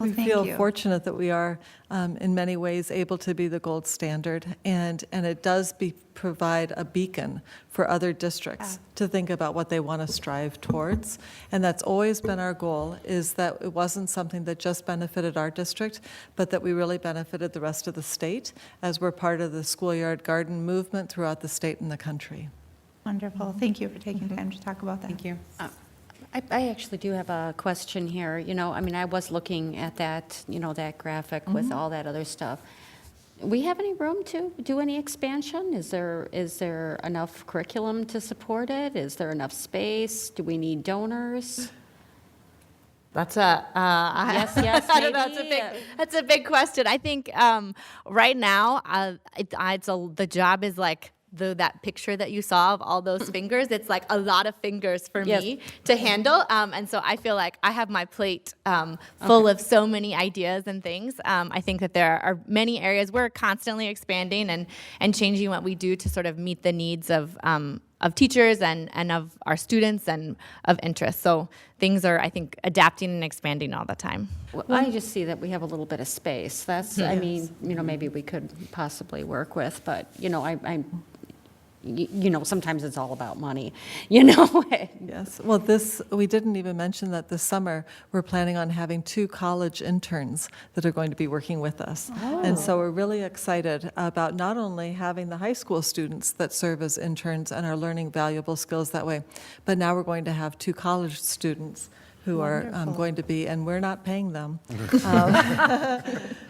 We feel fortunate that we are, in many ways, able to be the gold standard, and it does provide a beacon for other districts to think about what they want to strive towards. And that's always been our goal, is that it wasn't something that just benefited our district, but that we really benefited the rest of the state, as we're part of the schoolyard garden movement throughout the state and the country. Wonderful. Thank you for taking time to talk about that. Thank you. I actually do have a question here. I was looking at that, that graphic with all that other stuff. We have any room to do any expansion? Is there enough curriculum to support it? Is there enough space? Do we need donors? That's a yes, I don't know. That's a big question. I think right now, the job is like that picture that you saw of all those fingers. It's like a lot of fingers for me to handle, and so I feel like I have my plate full of so many ideas and things. I think that there are many areas we're constantly expanding and changing what we do to sort of meet the needs of teachers and of our students and of interest. So things are, I think, adapting and expanding all the time. Well, I just see that we have a little bit of space. That's, I mean, maybe we could possibly work with, but, sometimes it's all about money, Yes. Well, we didn't even mention that this summer we're planning on having 2 college interns that are going to be working with us. And so we're really excited about not only having the high school students that serve as interns and are learning valuable skills that way, but now we're going to have 2 college students who are going to be, and we're not paying them.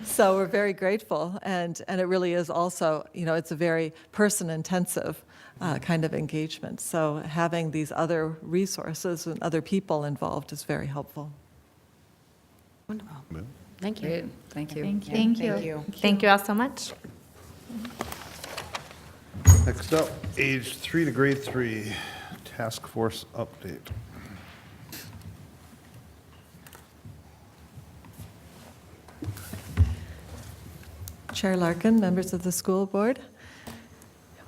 So we're very grateful, and it really is also, it's a very person-intensive kind of engagement. So having these other resources and other people involved is very helpful. Wonderful. Thank you. Great. Thank you. Thank you. Thank you all so much. Next up, age 3 to grade 3, task force update. Chair Larkin, members of the school board,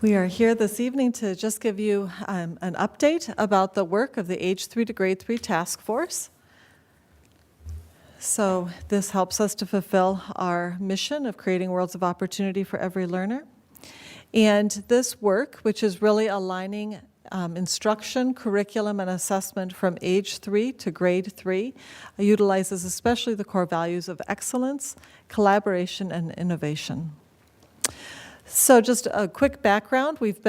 we are here this evening to just give you an update about the work of the age 3 to grade 3 task force. So this helps us to fulfill our mission of creating worlds of opportunity for every learner. And this work, which is really aligning instruction, curriculum, and assessment from age 3 to grade 3, utilizes especially the core values of excellence, collaboration, and innovation. So just a quick background. We've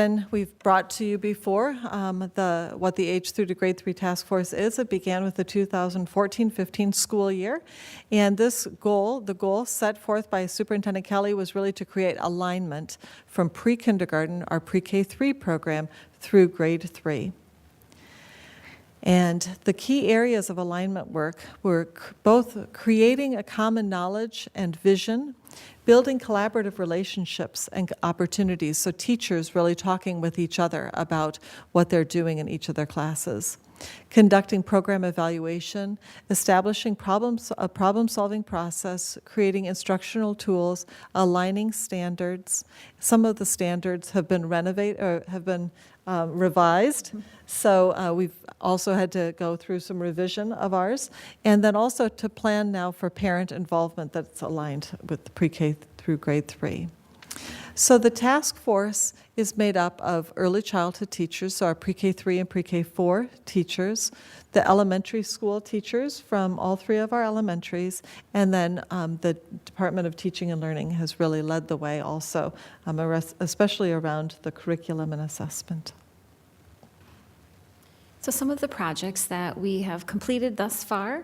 brought to you before what the age 3 to grade 3 task force is. It began with the 2014-15 school year, and the goal set forth by Superintendent Kelly was really to create alignment from pre-kindergarten, our pre-K3 program, through grade 3. And the key areas of alignment work were both creating a common knowledge and vision, building collaborative relationships and opportunities, so teachers really talking with each other about what they're doing in each of their classes, conducting program evaluation, establishing a problem-solving process, creating instructional tools, aligning standards. Some of the standards have been revised, so we've also had to go through some revision of ours, and then also to plan now for parent involvement that's aligned with pre-K through grade 3. So the task force is made up of early childhood teachers, so our pre-K 3 and pre-K 4 teachers, the elementary school teachers from all 3 of our elementaries, and then the Department of Teaching and Learning has really led the way also, especially around the curriculum and assessment. So some of the projects that we have completed thus far,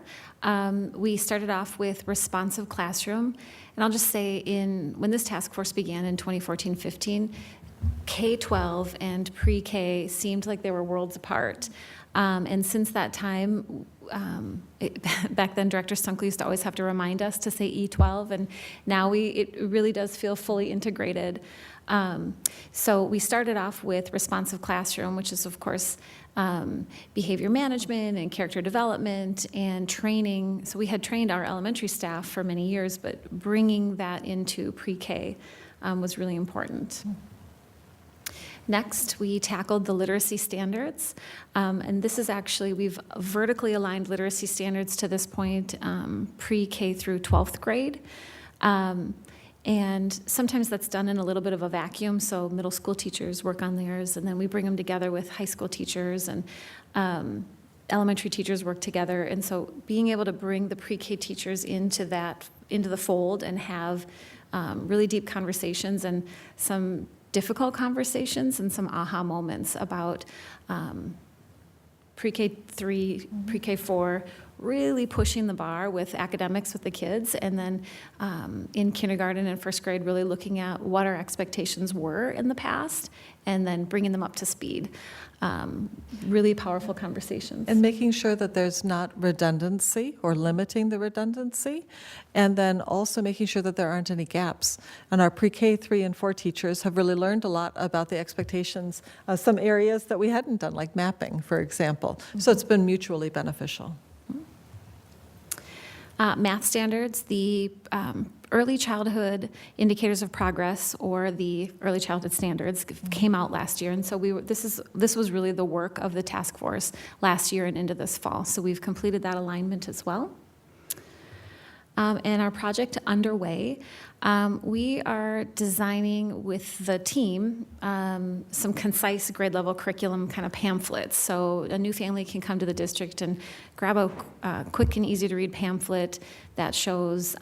we started off with responsive classroom. And I'll just say when this task force began in 2014-15, K-12 and pre-K seemed like they were worlds apart. And since that time, back then Director Stunkel used to always have to remind us to say E12, and now it really does feel fully integrated. So we started off with responsive classroom, which is, of course, behavior management and character development and training. So we had trained our elementary staff for many years, but bringing that into pre-K was really important. Next, we tackled the literacy standards, and this is actually, we've vertically aligned literacy standards to this point, pre-K through 12th grade. And sometimes that's done in a little bit of a vacuum, so middle school teachers work on theirs, and then we bring them together with high school teachers, and elementary teachers work together. And so being able to bring the pre-K teachers into the fold and have really deep conversations and some difficult conversations and some aha moments about pre-K 3, pre-K 4, really pushing the bar with academics with the kids, and then in kindergarten and first grade really looking at what our expectations were in the past and then bringing them up to speed. Really powerful conversations. And making sure that there's not redundancy or limiting the redundancy, and then also making sure that there aren't any gaps. And our pre-K 3 and 4 teachers have really learned a lot about the expectations of some areas that we hadn't done, like mapping, for example. So it's been mutually beneficial. Math standards, the early childhood indicators of progress, or the early childhood standards, came out last year, and so this was really the work of the task force last year and into this fall. So we've completed that alignment as well. And our project underway, we are designing with the team some concise grade level curriculum kind of pamphlets. So a new family can come to the district and grab a quick and easy to read pamphlet that shows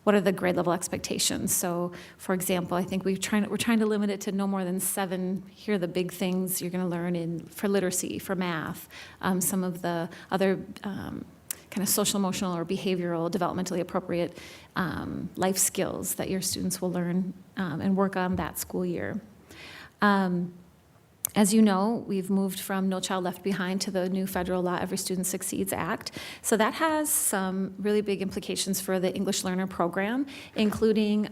what are the grade level expectations. So for example, I think we're trying to limit it to no more than 7. Here are the big things you're going to learn for literacy, for math, some of the other kind of social, emotional, or behavioral, developmentally appropriate life skills that your students will learn and work on that school year. As you know, we've moved from No Child Left Behind to the new federal law, Every Student Succeeds Act. So that has some really big implications for the English Learner Program, including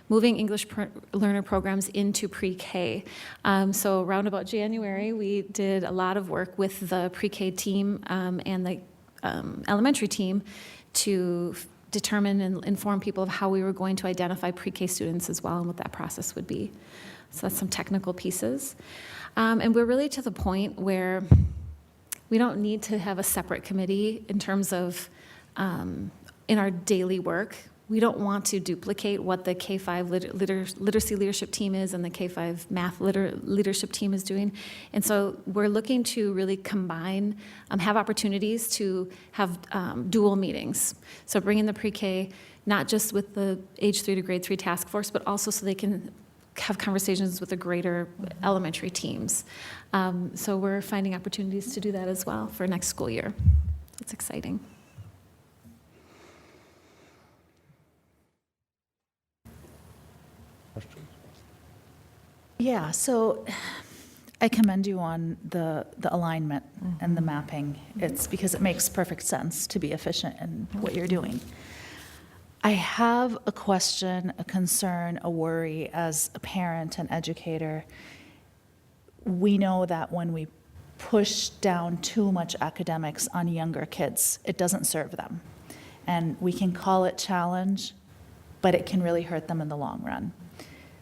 moving English Learner programs into pre-K. So around about January, we did a lot of work with the pre-K team and the elementary team to determine and inform people of how we were going to identify pre-K students as well and what that process would be. So that's some technical pieces. And we're really to the point where we don't need to have a separate committee in terms of in our daily work. We don't want to duplicate what the K-5 literacy leadership team is and the K-5 math leadership team is doing. And so we're looking to really combine, have opportunities to have dual meetings. So bring in the pre-K, not just with the age 3 to grade 3 task force, but also so they can have conversations with the greater elementary teams. So we're finding opportunities to do that as well for next school year. It's exciting. Yeah, so I commend you on the alignment and the mapping. It's because it makes perfect sense to be efficient in what you're doing. I have a question, a concern, a worry as a parent and educator. We know that when we push down too much academics on younger kids. It doesn't serve them. And we can call it challenge, but it can really hurt them in the long run.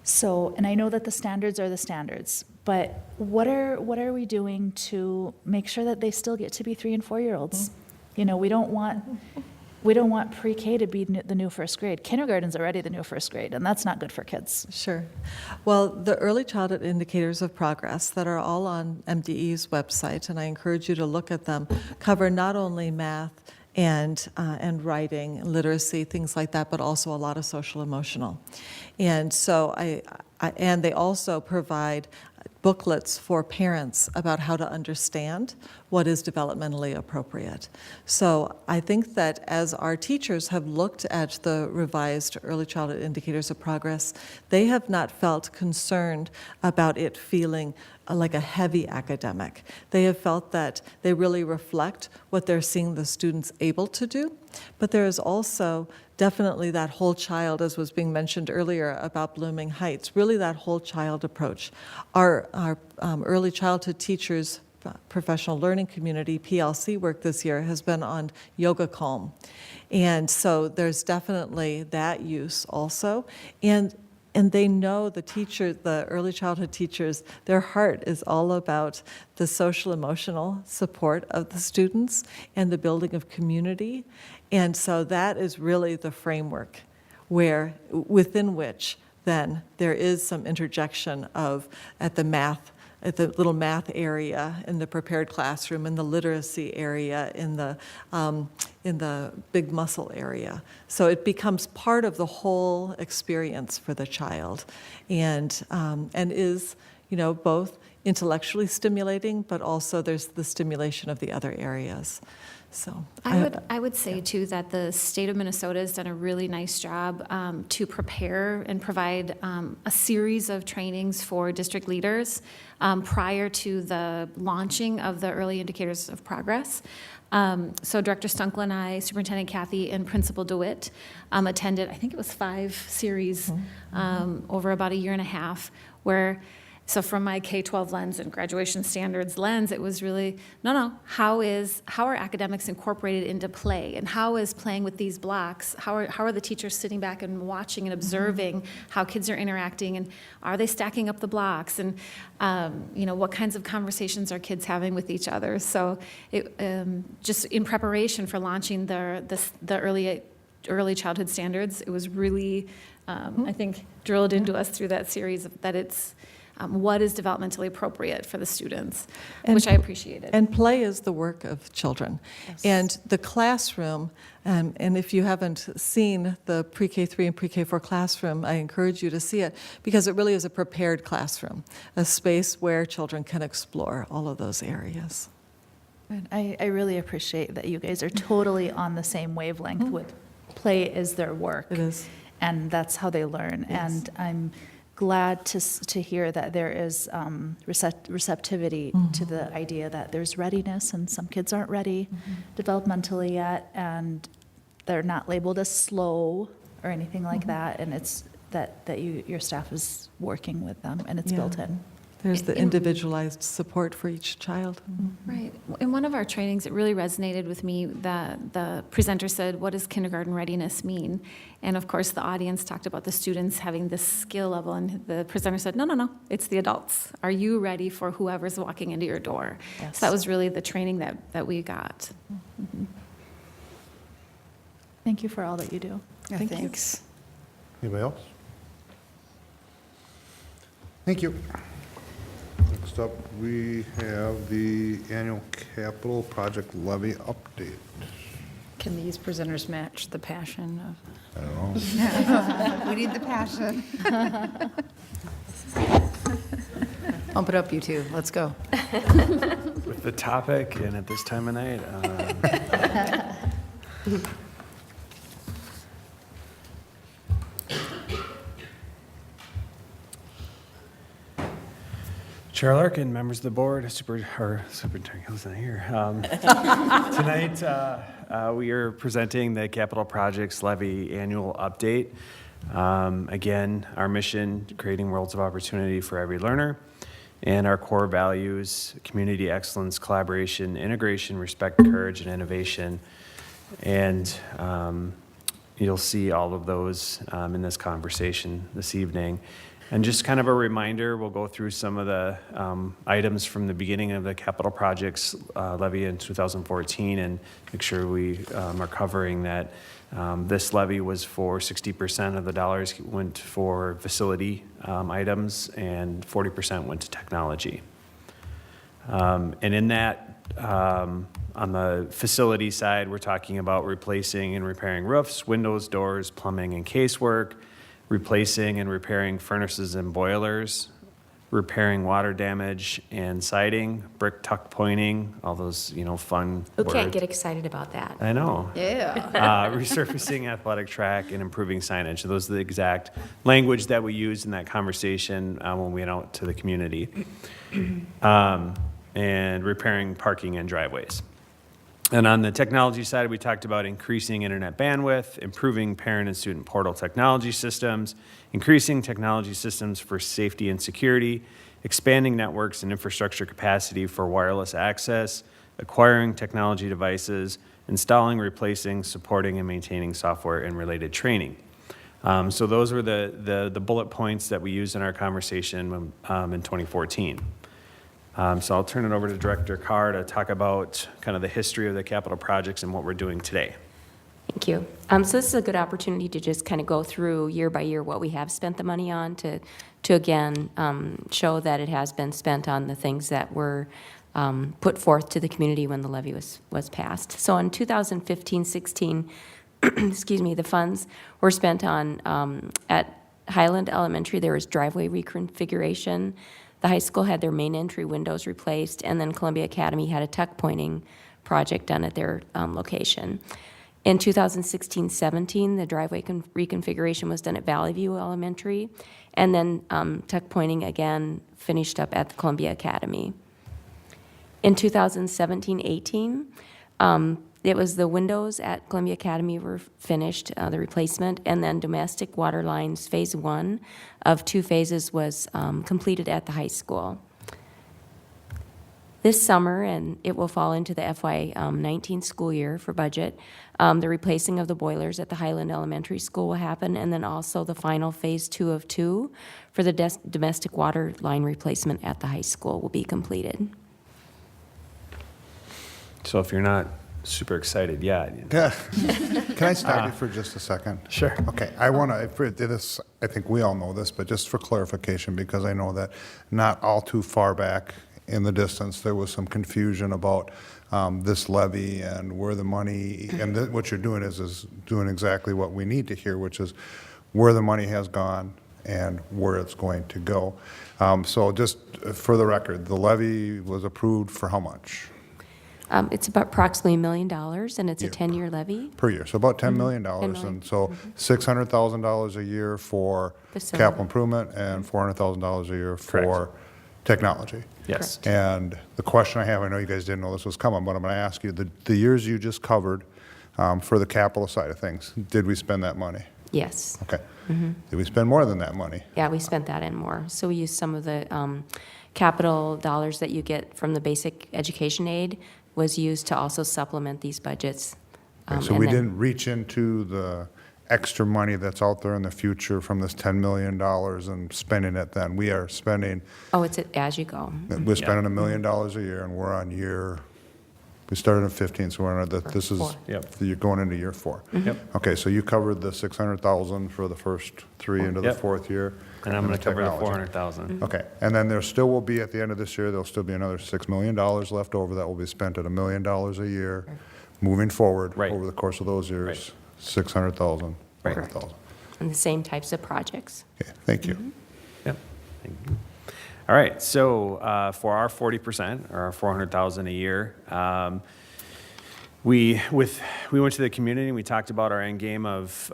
So, and I know that the standards are the standards, but what are we doing to make sure that they still get to be 3 and 4-year-olds? You know, we don't want pre-K to be the new first grade. Kindergarten's already the new first grade, and that's not good for kids. Sure. Well, the early childhood indicators of progress that are all on MDE's website, and I encourage you to look at them, cover not only math and writing, literacy, things like that, but also a lot of social emotional. And so and they also provide booklets for parents about how to understand what is developmentally appropriate. So I think that as our teachers have looked at the revised early childhood indicators of progress, they have not felt concerned about it feeling like a heavy academic. They have felt that they really reflect what they're seeing the students able to do, but there is also definitely that whole child, as was being mentioned earlier about Blooming Heights, really that whole child approach. Our early childhood teachers professional learning community, PLC work this year has been on Yoga Calm. And so there's definitely that use also. And they know the early childhood teachers, their heart is all about the social emotional support of the students and the building of community. And so that is really the framework within which then there is some interjection of at the little math area in the prepared classroom, in the literacy area, in the big muscle area. So it becomes part of the whole experience for the child, and is, both intellectually stimulating, but also there's the stimulation of the other areas. So I would say too that the state of Minnesota has done a really nice job to prepare and provide a series of trainings for district leaders prior to the launching of the early indicators of progress. So Director Stunkla and I, Superintendent Kathy, and Principal DeWitt attended, I think it was 5 series over about a year and a half, so from my K-12 lens and graduation standards lens, it was really, how are academics incorporated into play? And how is playing with these blocks, how are the teachers sitting back and watching and observing how kids are interacting, and are they stacking up the blocks? And, what kinds of conversations are kids having with each other? So it, just in preparation for launching the early childhood standards, it was really, I think, drilled into us through that series that it's, what is developmentally appropriate for the students, which I appreciated. And play is the work of children. Yes. And the classroom, and if you haven't seen the pre-K3 and pre-K4 classroom, I encourage you to see it, because it really is a prepared classroom, a space where children can explore all of those areas. I really appreciate that you guys are totally on the same wavelength with play is their work. It is. And that's how they learn. Yes. And I'm glad to hear that there is receptivity to the idea that there's readiness, and some kids aren't ready developmentally yet, and they're not labeled as slow or anything like that, and it's that your staff is working with them, and it's built in. There's the individualized support for each child. Right. In one of our trainings, it really resonated with me that the presenter said, what does kindergarten readiness mean? And of course, the audience talked about the students having this skill level, and the presenter said, no, it's the adults. Are you ready for whoever's walking into your door? Yes. So that was really the training that we got. Thank you for all that you do. Yeah, thanks. Anybody else? Thank you. Next up, we have the annual capital project levy update. Can these presenters match the passion of? I don't know. We need the passion. Pump it up, you two. Let's go. With the topic and at this time of night. Chair Larkin, members of the board, Superintendent Hill's not here. Tonight, we are presenting the Capital Projects Levy Annual Update. Again, our mission, creating worlds of opportunity for every learner. and our core values: community excellence, collaboration, integration, respect, courage, and innovation. And you'll see all of those in this conversation this evening. And just kind of a reminder, we'll go through some of the items from the beginning of the capital projects levy in 2014 and make sure we are covering that. This levy was for 60% of the dollars went for facility items and 40% went to technology. And in that, on the facility side, we're talking about replacing and repairing roofs, windows, doors, plumbing, and casework, replacing and repairing furnaces and boilers, repairing water damage and siding, brick tuck pointing, all those, fun Who words. can't get excited about that? I know. Yeah. Resurfacing athletic track and improving signage. Those are the exact language that we used in that conversation when we went out to the community. And repairing parking and driveways. And on the technology side, we talked about increasing internet bandwidth, improving parent and student portal technology systems, increasing technology systems for safety and security, expanding networks and infrastructure capacity for wireless access, acquiring technology devices, installing, replacing, supporting, and maintaining software and related training. So those were the bullet points that we used in our conversation in 2014. So I'll turn it over to Director Carr to talk about kind of the history of the capital projects and what we're doing today. Thank you. So this is a good opportunity to just kind of go through year by year what we have spent the money on to again, show that it has been spent on the things that were put forth to the community when the levy was passed. So in 2015-16, excuse me, the funds were spent on, at Highland Elementary, there was driveway reconfiguration. The high school had their main entry windows replaced, and then Columbia Academy had a tuck pointing project done at their location. In 2016-17, the driveway reconfiguration was done at Valley View Elementary, and then tuck pointing again finished up at the Columbia Academy. In 2017-18, it was the windows at Columbia Academy were finished, the replacement, and then domestic water lines, phase 1 of 2 phases was completed at the high school. This summer, and it will fall into the FY19 school year for budget, the replacing of the boilers at the Highland Elementary School will happen, and then also the final phase 2 of 2 for the domestic water line replacement at the high school will be completed. So if you're not super excited yet. Can I stop you for just a second? Sure. Okay, I want to, I think we all know this, but just for clarification, because I know that not all too far back in the distance, there was some confusion about this levy and where the money, and what you're doing is doing exactly what we need to hear, which is where the money has gone and where it's going to go. So just for the record, the levy was approved for how much? It's about approximately $1 million, and it's a 10-year levy. Per year, so about $10 million. $10 million. And so $600,000 a year for Facility. capital improvement and $400,000 a year for technology. Yes. And the question I have, I know you guys didn't know this was coming, but I'm going to ask you, the years you just covered for the capital side of things, did we spend that money? Yes. Okay. Did we spend more than that money? Yeah, we spent that and more. So we used some of the capital dollars that you get from the basic education aid was used to also supplement these budgets. So we didn't reach into the extra money that's out there in the future from this $10 million and spending it then. We are spending. Oh, it's as you go. We're spending $1 million a year, and we're on year, we started in 15, so we're on, this is, you're going into year 4. Yep. Okay, so you covered the 600,000 for the first 3 into the 4th year. And I'm going to cover the technology. 400,000. Okay, and then there still will be, at the end of this year, there'll still be another $6 million left over that will be spent at $1 million a year, moving forward over the course of those years, 600,000, 400,000. And the same types of projects. Okay, thank you. Yep. Thank you. All right, so for our 40%, or our 400,000 a year, we went to the community and we talked about our end game of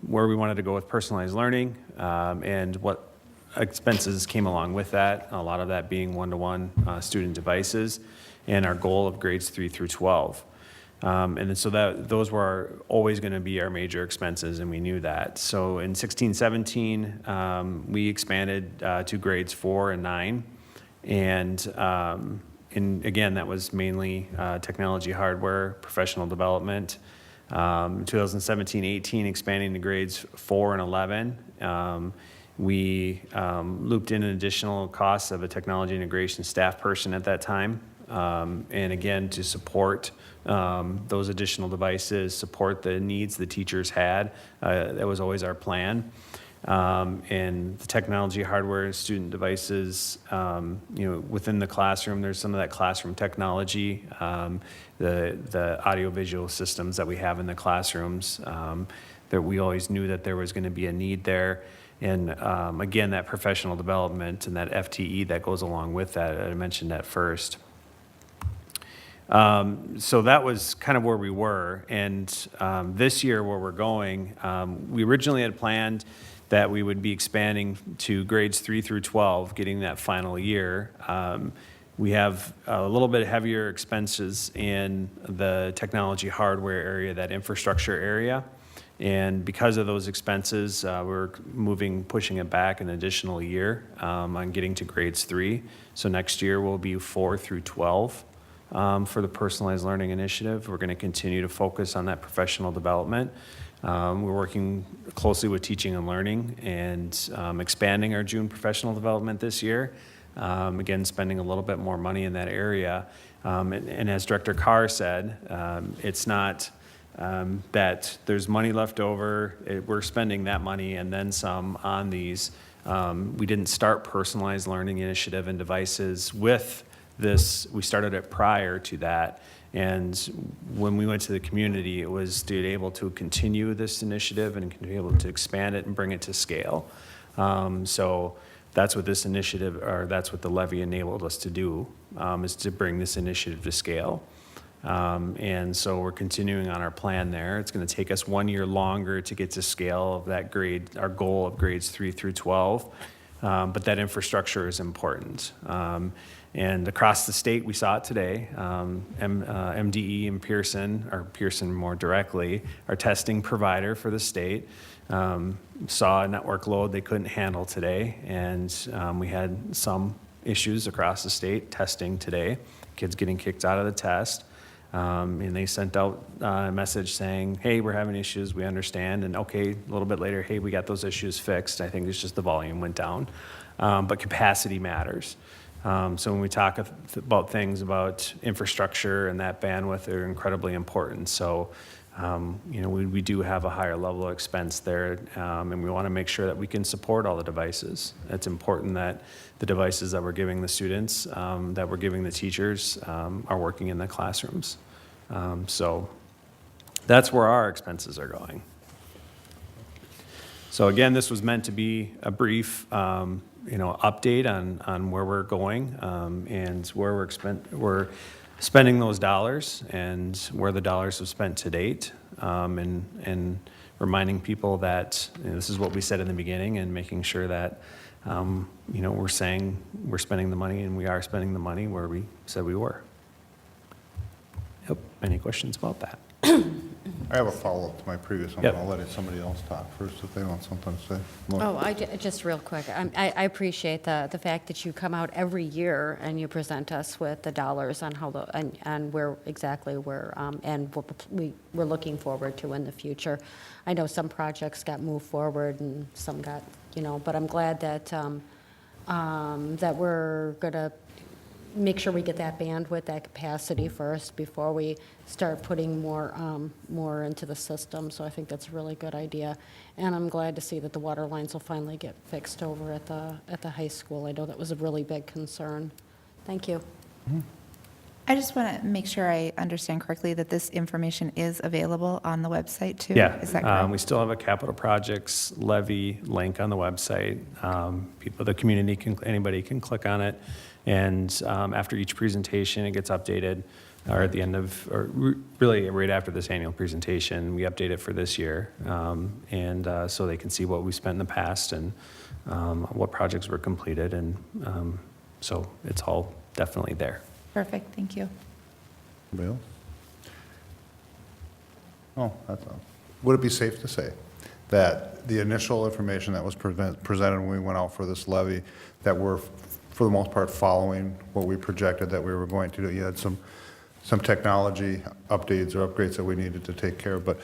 where we wanted to go with personalized learning and what expenses came along with that, a lot of that being one-to-one student devices, and our goal of grades 3 through 12. And so those were always going to be our major expenses, and we knew that. So in 16-17, we expanded to grades 4 and 9, And again, that was mainly technology, hardware, professional development. 2017-18, expanding to grades 4 and 11. We looped in an additional cost of a technology integration staff person at that time. And again, to support those additional devices, support the needs the teachers had. That was always our plan. And the technology, hardware, student devices, within the classroom, there's some of that classroom technology, the audiovisual systems that we have in the classrooms, that we always knew that there was going to be a need there. And again, that professional development and that FTE that goes along with that, I mentioned that first. So that was kind of where we were. And this year, where we're going, we originally had planned that we would be expanding to grades 3 through 12, getting that final year. We have a little bit heavier expenses in the technology hardware area, that infrastructure area. And because of those expenses, we're pushing it back an additional year on getting to grades 3. So next year will be 4 through 12 for the Personalized Learning Initiative. We're going to continue to focus on that professional development. We're working closely with teaching and learning and expanding our June professional development this year. Again, spending a little bit more money in that area. And as Director Carr said, it's not that there's money left over. We're spending that money and then some on these. We didn't start Personalized Learning Initiative and devices with this. We started it prior to that. And when we went to the community, it was to be able to continue this initiative and be able to expand it and bring it to scale. So that's what this initiative, or that's what the levy enabled us to do, is to bring this initiative to scale. And so we're continuing on our plan there. It's going to take us 1 year longer to get to scale of that grade, our goal of grades 3 through 12. But that infrastructure is important. And across the state, we saw it today. MDE and Pearson, or Pearson more directly, our testing provider for the state, saw a network load they couldn't handle today. And we had some issues across the state testing today, kids getting kicked out of the test. And they sent out a message saying, hey, we're having issues, we understand. And okay, a little bit later, hey, we got those issues fixed. I think it's just the volume went down. But capacity matters. So when we talk about things about infrastructure and that bandwidth, they're incredibly important. So, we do have a higher level of expense there, and we want to make sure that we can support all the devices. It's important that the devices that we're giving the students, that we're giving the teachers, are working in the classrooms. So that's where our expenses are going. So again, this was meant to be a brief, update on where we're going and where we're spending those dollars and where the dollars have spent to date, and reminding people that this is what we said in the beginning, and making sure that we're saying we're spending the money, and we are spending the money where we said we were. Yep. Any questions about that? I have a follow-up to my previous one. Yep. I'll let somebody else talk first if they want something to say. Oh, just real quick, I appreciate the fact that you come out every year and you present us with the dollars on how and where exactly we're and what we're looking forward to in the future. I know some projects got moved forward and some got, but I'm glad that that we're gonna make sure we get that bandwidth, that capacity first before we start putting more into the system. So I think that's a really good idea. And I'm glad to see that the water lines will finally get fixed over at the high school. I know that was a really big concern. Thank you. Mm-hmm. I just want to make sure I understand correctly that this information is available on the website too? Yeah. Is that correct? We still have a capital projects levy link on the website. The community anybody can click on it. And after each presentation, it gets updated, or at the end of, or really right after this annual presentation, we update it for this year. So they can see what we spent in the past and what projects were completed. And so it's all definitely there. Perfect, thank you. Anybody else? Oh, that's all. Would it be safe to say that the initial information that was presented when we went out for this levy, that we're for the most part, following what we projected that we were going to do. You had some technology updates or upgrades that we needed to take care of, but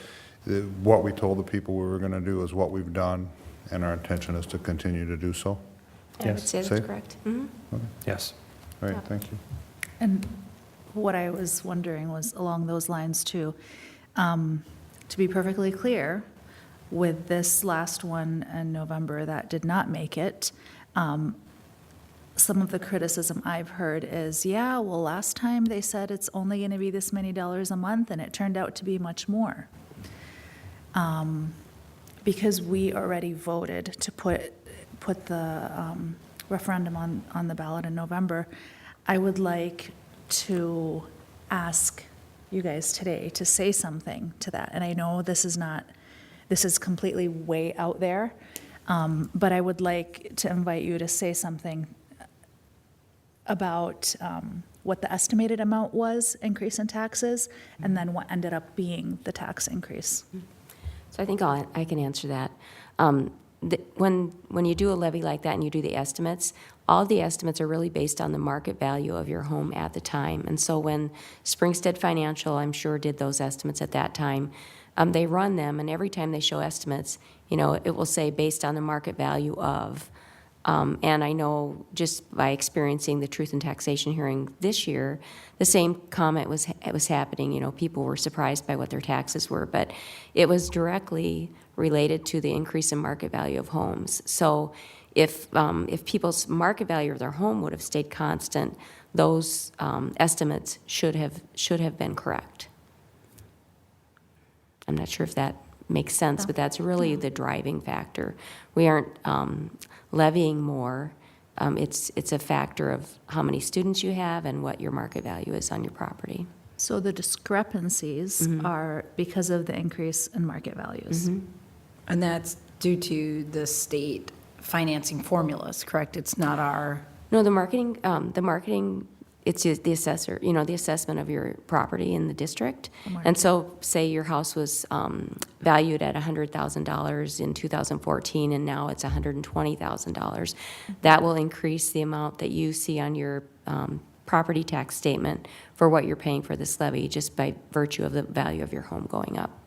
what we told the people we were going to do is what we've done, and our intention is to continue to do so. I would say Say? that's correct. Mhm. Yes. All right, thank you. And what I was wondering was along those lines too. To be perfectly clear, with this last one in November that did not make it, some of the criticism I've heard is, yeah, well, last time they said it's only going to be this many dollars a month, and it turned out to be much more. Because we already voted to put the referendum on the ballot in November, I would like to ask you guys today to say something to that. And I know this is completely way out there, but I would like to invite you to say something about what the estimated amount was, increase in taxes, and then what ended up being the tax increase. So I think I can answer that. When you do a levy like that and you do the estimates, all the estimates are really based on the market value of your home at the time. And so when Springstead Financial, I'm sure, did those estimates at that time, they run them, and every time they show estimates, it will say based on the market value of. And I know just by experiencing the Truth in Taxation hearing this year, the same comment was happening. People were surprised by what their taxes were, but it was directly related to the increase in market value of homes. So if people's market value of their home would have stayed constant, those estimates should have been correct. I'm not sure if that makes sense, but that's really the driving factor. We aren't levying more. It's a factor of how many students you have and what your market value is on your property. So the discrepancies are because of the increase in market values. And that's due to the state financing formulas, correct? It's not our... No, the marketing, it's the assessor, the assessment of your property in the district. And so say your house was valued at $100,000 in 2014, and now it's $120,000. That will increase the amount that you see on your property tax statement for what you're paying for this levy, just by virtue of the value of your home going up.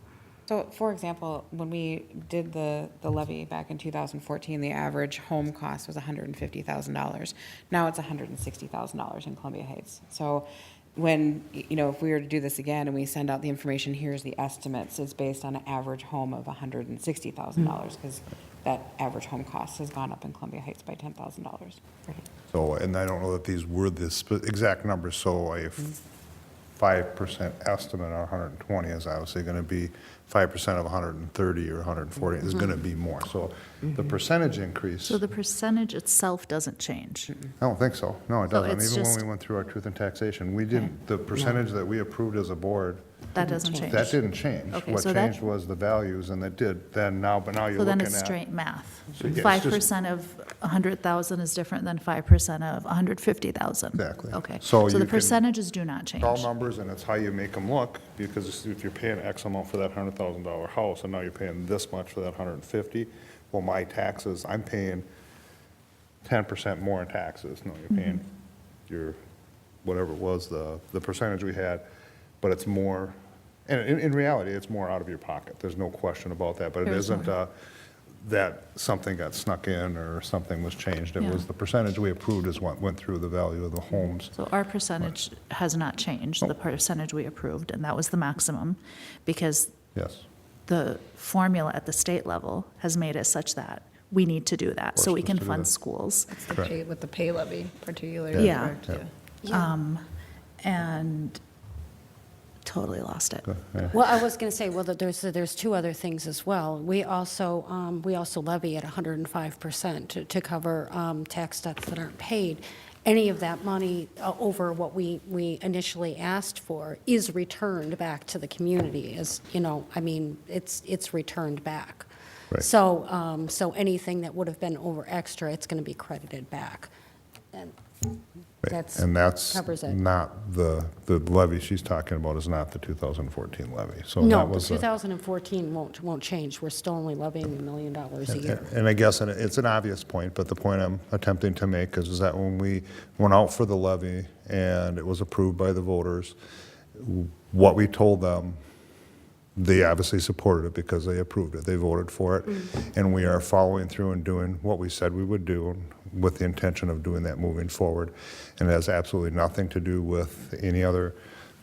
So, for example, when we did the levy back in 2014, the average home cost was $150,000. Now it's $160,000 in Columbia Heights. So when, if we were to do this again and we send out the information, here's the estimates, it's based on an average home of $160,000, because that average home cost has gone up in Columbia Heights by $10,000. So, and I don't know that these were the exact numbers, so a 5% estimate on 120 is obviously going to be 5% of 130 or 140 is going to be more. So the percentage increase. So the percentage itself doesn't change. I don't think so. No, it So doesn't. it's Even just- when we went through our truth and taxation, we didn't, the percentage that we approved as a board. That doesn't change. That didn't change. Okay, What so that- changed was the values, and it did then now, but now you're So then looking it's at. straight math. So, yeah, it's 5% of 100,000 is different than 5% of 150,000. Exactly. Okay. So So you the can- percentages do not change. It's all numbers, and it's how you make them look, because if you're paying X amount for that $100,000 house, and now you're paying this much for that 150, well, my taxes, I'm paying 10% more in taxes. No, you're paying your, whatever it was, the percentage we had, but it's more, and in reality, it's more out of your pocket. There's no question about that, but it There's isn't more. that something got snuck in or something was changed. It Yeah. was the percentage we approved is what went through the value of the homes. So our percentage has not changed, the percentage we approved, and that was the maximum, because Yes. the formula at the state level has made it such that we need to do that, so we Forced us can to do fund that. schools. It's the pay, with the pay levy particularly. Yeah. correct? And totally lost it. Well, I was going to say, well, that there's two other things as well. We also levy at 105% to cover tax debts that aren't paid. Any of that money over what we initially asked for is returned back to the community. It's returned back. Right. So anything that would have been over extra, it's going to be credited back. And Right. And that's covers it. not the levy she's talking about is not the 2014 levy. So No, that the was 2014 won't change. We're still only levying $1 million a year. And I guess it's an obvious point, but the point I'm attempting to make is that when we went out for the levy and it was approved by the voters, what we told them, they obviously supported it because they approved it. They voted for it. And we are following through and doing what we said we would do with the intention of doing that moving forward. And it has absolutely nothing to do with any other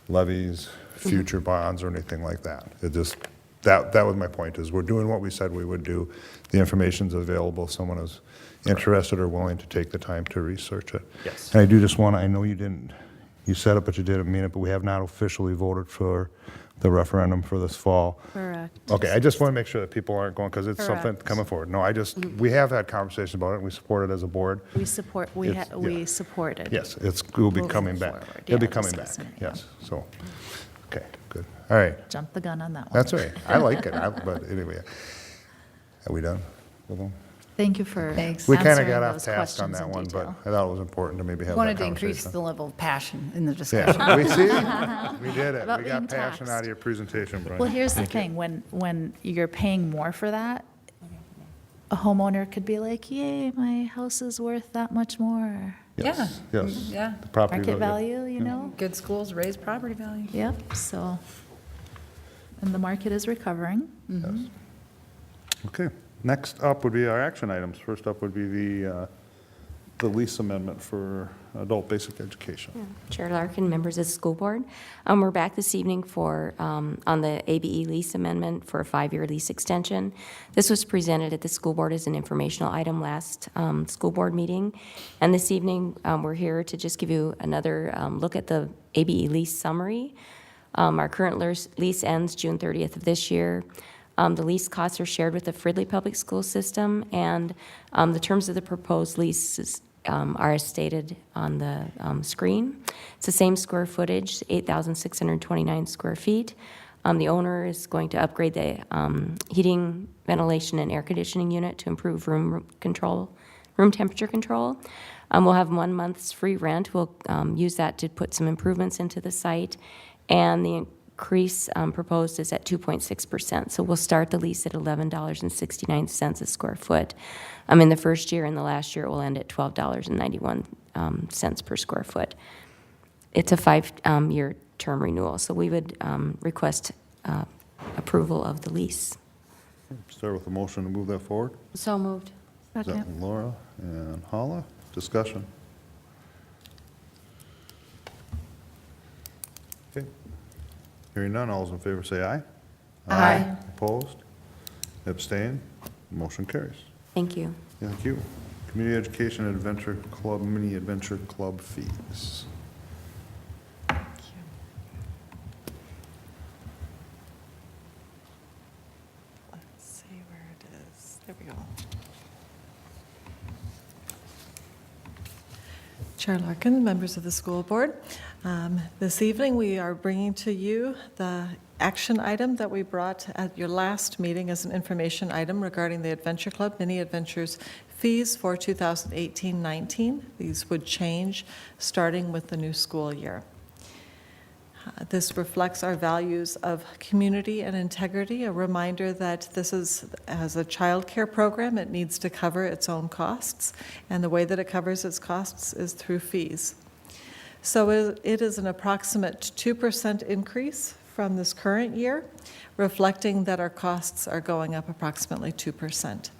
levies, future bonds, or anything like that. It just, that was my point, is we're doing what we said we would do. The information's available if someone is interested or willing to take the time to research it. Yes. And I do just want to, I know you didn't, you said it, but you didn't mean it, but we have not officially voted for the referendum for this fall. Correct. Okay, I just want to make sure that people aren't going, because it's something Correct. coming forward. No, I just, we have had conversations about it, and we support it as a board. We support, we supported. Yes, it will be Moving coming back. forward. It'll be Yeah, coming back, discussing it, yeah. yes, so, okay, good. All right, Jump the gun on that one. that's all right. I like it, but anyway. Are we done with them? Thank you for We kind of answering got off those task on questions that in one, but detail. I thought it was important to maybe have that Wanted to conversation. increase the level of passion in the discussion. Yeah, we see, we did it. About We got being passion taxed. out of your presentation, Brian. Well, here's the thing, when you're paying more for that, a homeowner could be like, yay, my house is worth that much more. Yes, Yeah. yes. Yeah. The property Market value, you know? Good schools raise property value. Yep, so, and the market is recovering. Yes. Okay, next up would be our action items. First up would be the lease amendment for adult basic education. Chair Larkin, members of the school board. We're back this evening for, on the ABE lease amendment for a 5-year lease extension. This was presented at the school board as an informational item last school board meeting. And this evening, we're here to just give you another look at the ABE lease summary. Our current lease ends June 30th of this year. The lease costs are shared with the Fridley Public School System, and the terms of the proposed leases are as stated on the screen. It's the same square footage, 8,629 square feet. The owner is going to upgrade the heating, ventilation, and air conditioning unit to improve room temperature control. We'll have 1 month's free rent. We'll use that to put some improvements into the site, and the increase proposed is at 2.6%. So we'll start the lease at $11.69 a square foot in the first year, and the last year it will end at $12.91 per square foot. It's a 5-year term renewal, so we would request approval of the lease. Start with a motion to move that forward. So moved. Is that Laura and Hala? Discussion. Okay. Hearing none, all those in favor say aye. Aye. Opposed? Abstain? Motion carries. Thank you. Thank you. Community Education Adventure Club, Mini Adventure Club fees. Let's see where it is. There we go. Chair Larkin, members of the school board, this evening we are bringing to you the action item that we brought at your last meeting as an information item regarding the Adventure Club Mini Adventures fees for 2018-19. These would change starting with the new school year. This reflects our values of community and integrity, a reminder that this is, as a child care program, it needs to cover its own costs, and the way that it covers its costs is through fees. So it is an approximate 2% increase from this current year, reflecting that our costs are going up approximately 2%.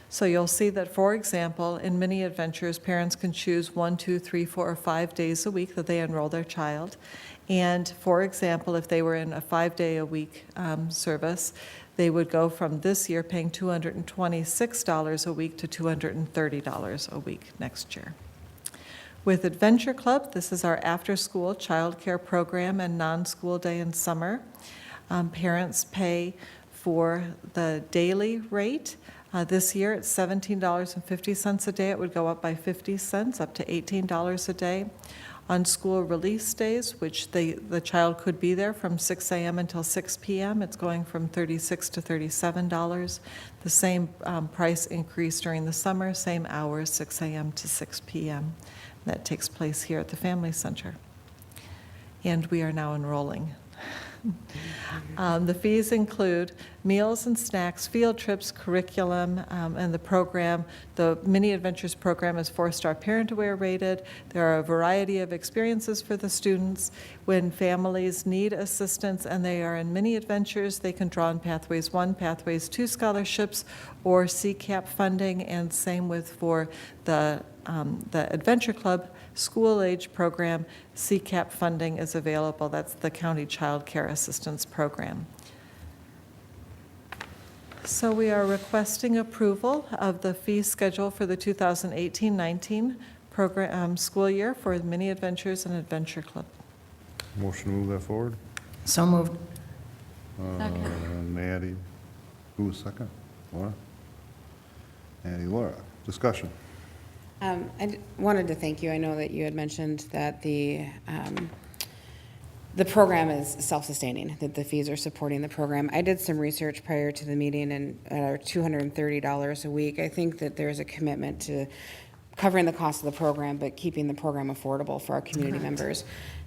So you'll see that, for example, in Mini Adventures, parents can choose 1, 2, 3, 4, or 5 days a week that they enroll their child. And for example, if they were in a 5-day-a-week service, they would go from this year paying $226 a week to $230 a week next year. With Adventure Club, this is our after-school childcare program and non-school day in summer. Parents pay for the daily rate. This year, it's $17.50 a day. It would go up by 50 cents, up to $18 a day. On school release days, which the child could be there from 6 a.m. until 6 p.m., it's going from $36 to $37. The same price increase during the summer, same hours, 6 a.m. to 6 p.m. That takes place here at the Family Center. And we are now enrolling. The fees include meals and snacks, field trips, curriculum, and the program. The Mini Adventures program is 4-star Parent Aware rated. There are a variety of experiences for the students. When families need assistance and they are in Mini Adventures, they can draw on Pathways 1, Pathways 2 scholarships, or CCAP funding, and same with for the Adventure Club school-age program. CCAP funding is available. That's the County Child Care Assistance Program. So we are requesting approval of the fee schedule for the 2018-19 program school year for Mini Adventures and Adventure Club. Motion to move that forward. So moved. Natty, who was second? Laura? Natty, Laura. Discussion. Wanted to thank you. I know that you had mentioned that the program is self-sustaining, that the fees are supporting the program. I did some research prior to the meeting, and at $230 a week, I think that there's a commitment to covering the cost of the program, but keeping the program affordable for our community members.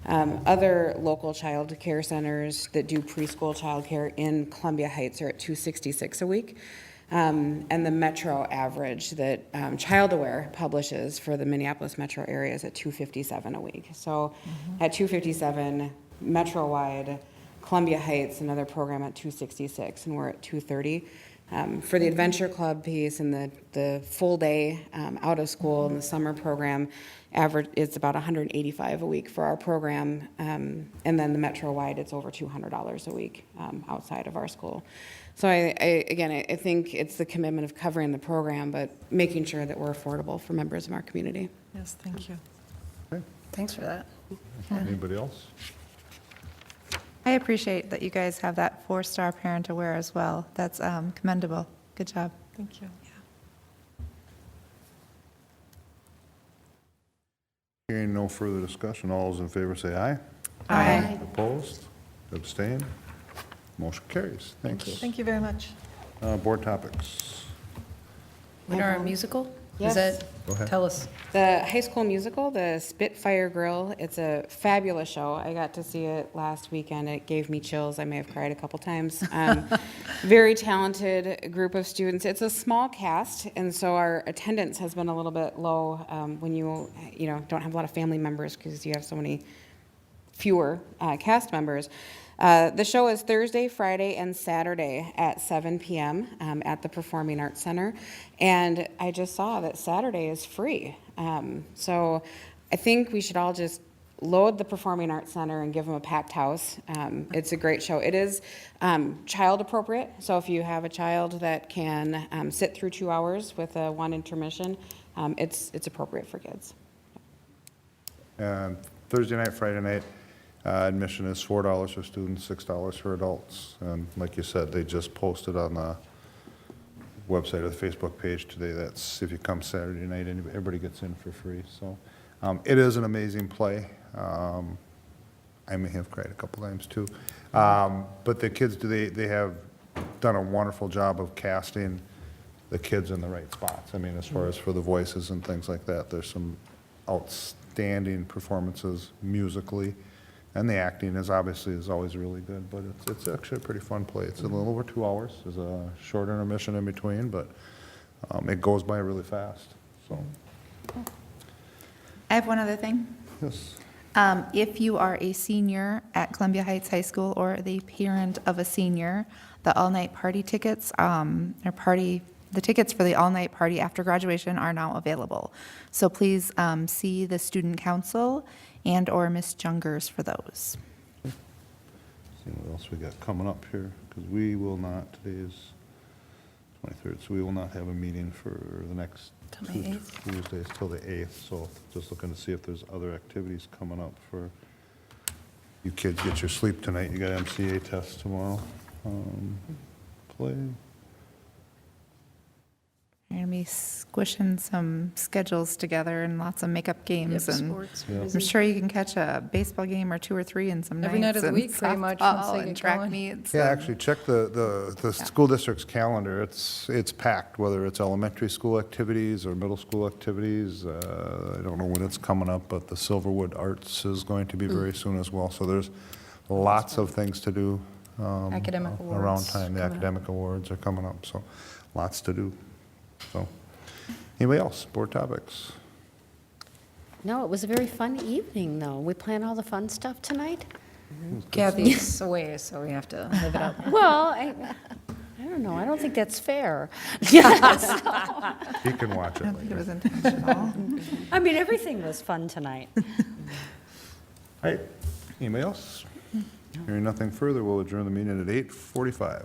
Other local child care centers that do preschool child care in Columbia Heights are at $266 a week. And the metro average that Child Aware publishes for the Minneapolis metro area is at $257 a week. So at $257 metro-wide, Columbia Heights, another program at $266, and we're at $230. For the Adventure Club piece and the full day out of school and the summer program, average it's about $185 a week for our program, and then the metro-wide it's over $200 a week outside of our school. So I think it's the commitment of covering the program, but making sure that we're affordable for members of our community. Yes, thank you. Okay. Thanks for that. Anybody else? I appreciate that you guys have that 4-star Parent Aware as well. That's commendable. Good job. Thank you. Hearing no further discussion, all those in favor say aye. Aye. Opposed? Abstained? Motion carries. Thanks. Thank you very much. Board topics. You know our musical? Yes. Is that, Go ahead. tell us. The high school musical, the Spitfire Grill, it's a fabulous show. I got to see it last weekend. It gave me chills. I may have cried a couple times. Very talented group of students. It's a small cast, and so our attendance has been a little bit low when you don't have a lot of family members because you have so many fewer cast members. The show is Thursday, Friday, and Saturday at 7 p.m. At the Performing Arts Center. And I just saw that Saturday is free. So I think we should all just load the Performing Arts Center and give them a packed house. It's a great show. It is child appropriate. So if you have a child that can sit through 2 hours with a one intermission, it's appropriate for kids. Thursday night, Friday night, admission is $4 for students, $6 for adults. And like you said, they just posted on the website or the Facebook page today. That's if you come Saturday night, everybody gets in for free. So it is an amazing play. I may have cried a couple times too. But the kids, they have done a wonderful job of casting the kids in the right spots. I mean, as far as for the voices and things like that, there's some outstanding performances musically. And the acting is always really good, but it's actually a pretty fun play. It's a little over 2 hours. There's a short intermission in between, but it goes by really fast. So, I have one other thing. yes. If you are a senior at Columbia Heights High School or the parent of a senior, the all-night party tickets, the tickets for the all-night party after graduation are now available. So please see the student council and or Ms. Jungers for those. See what else we got coming up here, because we will not, today is 23rd, so we will not have a meeting for the next Till May 8th. Tuesdays till the 8th. So just looking to see if there's other activities coming up for you kids. Get your sleep tonight. You got MCA tests tomorrow. Play. We're going to be squishing some schedules together and lots of makeup games. Yep, And sports, Yeah. I'm sure you can catch a baseball game or 2 or 3 in some Every night nights. of the and week, pretty much, once softball they and get track going. meets. Yeah, and- actually, check the school district's calendar. It's packed, whether it's elementary school activities or middle school activities. I don't know when it's coming up, but the Silverwood Arts is going to be very soon as well. So there's lots of things to do. Academic Around awards time, the coming up. academic awards are coming up, so lots to do. So, anybody else, board topics? No, it was a very fun evening, though. We plan all the fun stuff tonight? Kathy's away, so we have to live it up. Well, I don't know. I don't think that's fair. He can watch it I don't think it later. was intentional. I mean, everything was fun tonight. All right, anybody else? Hearing nothing further, we'll adjourn the meeting at 8:45.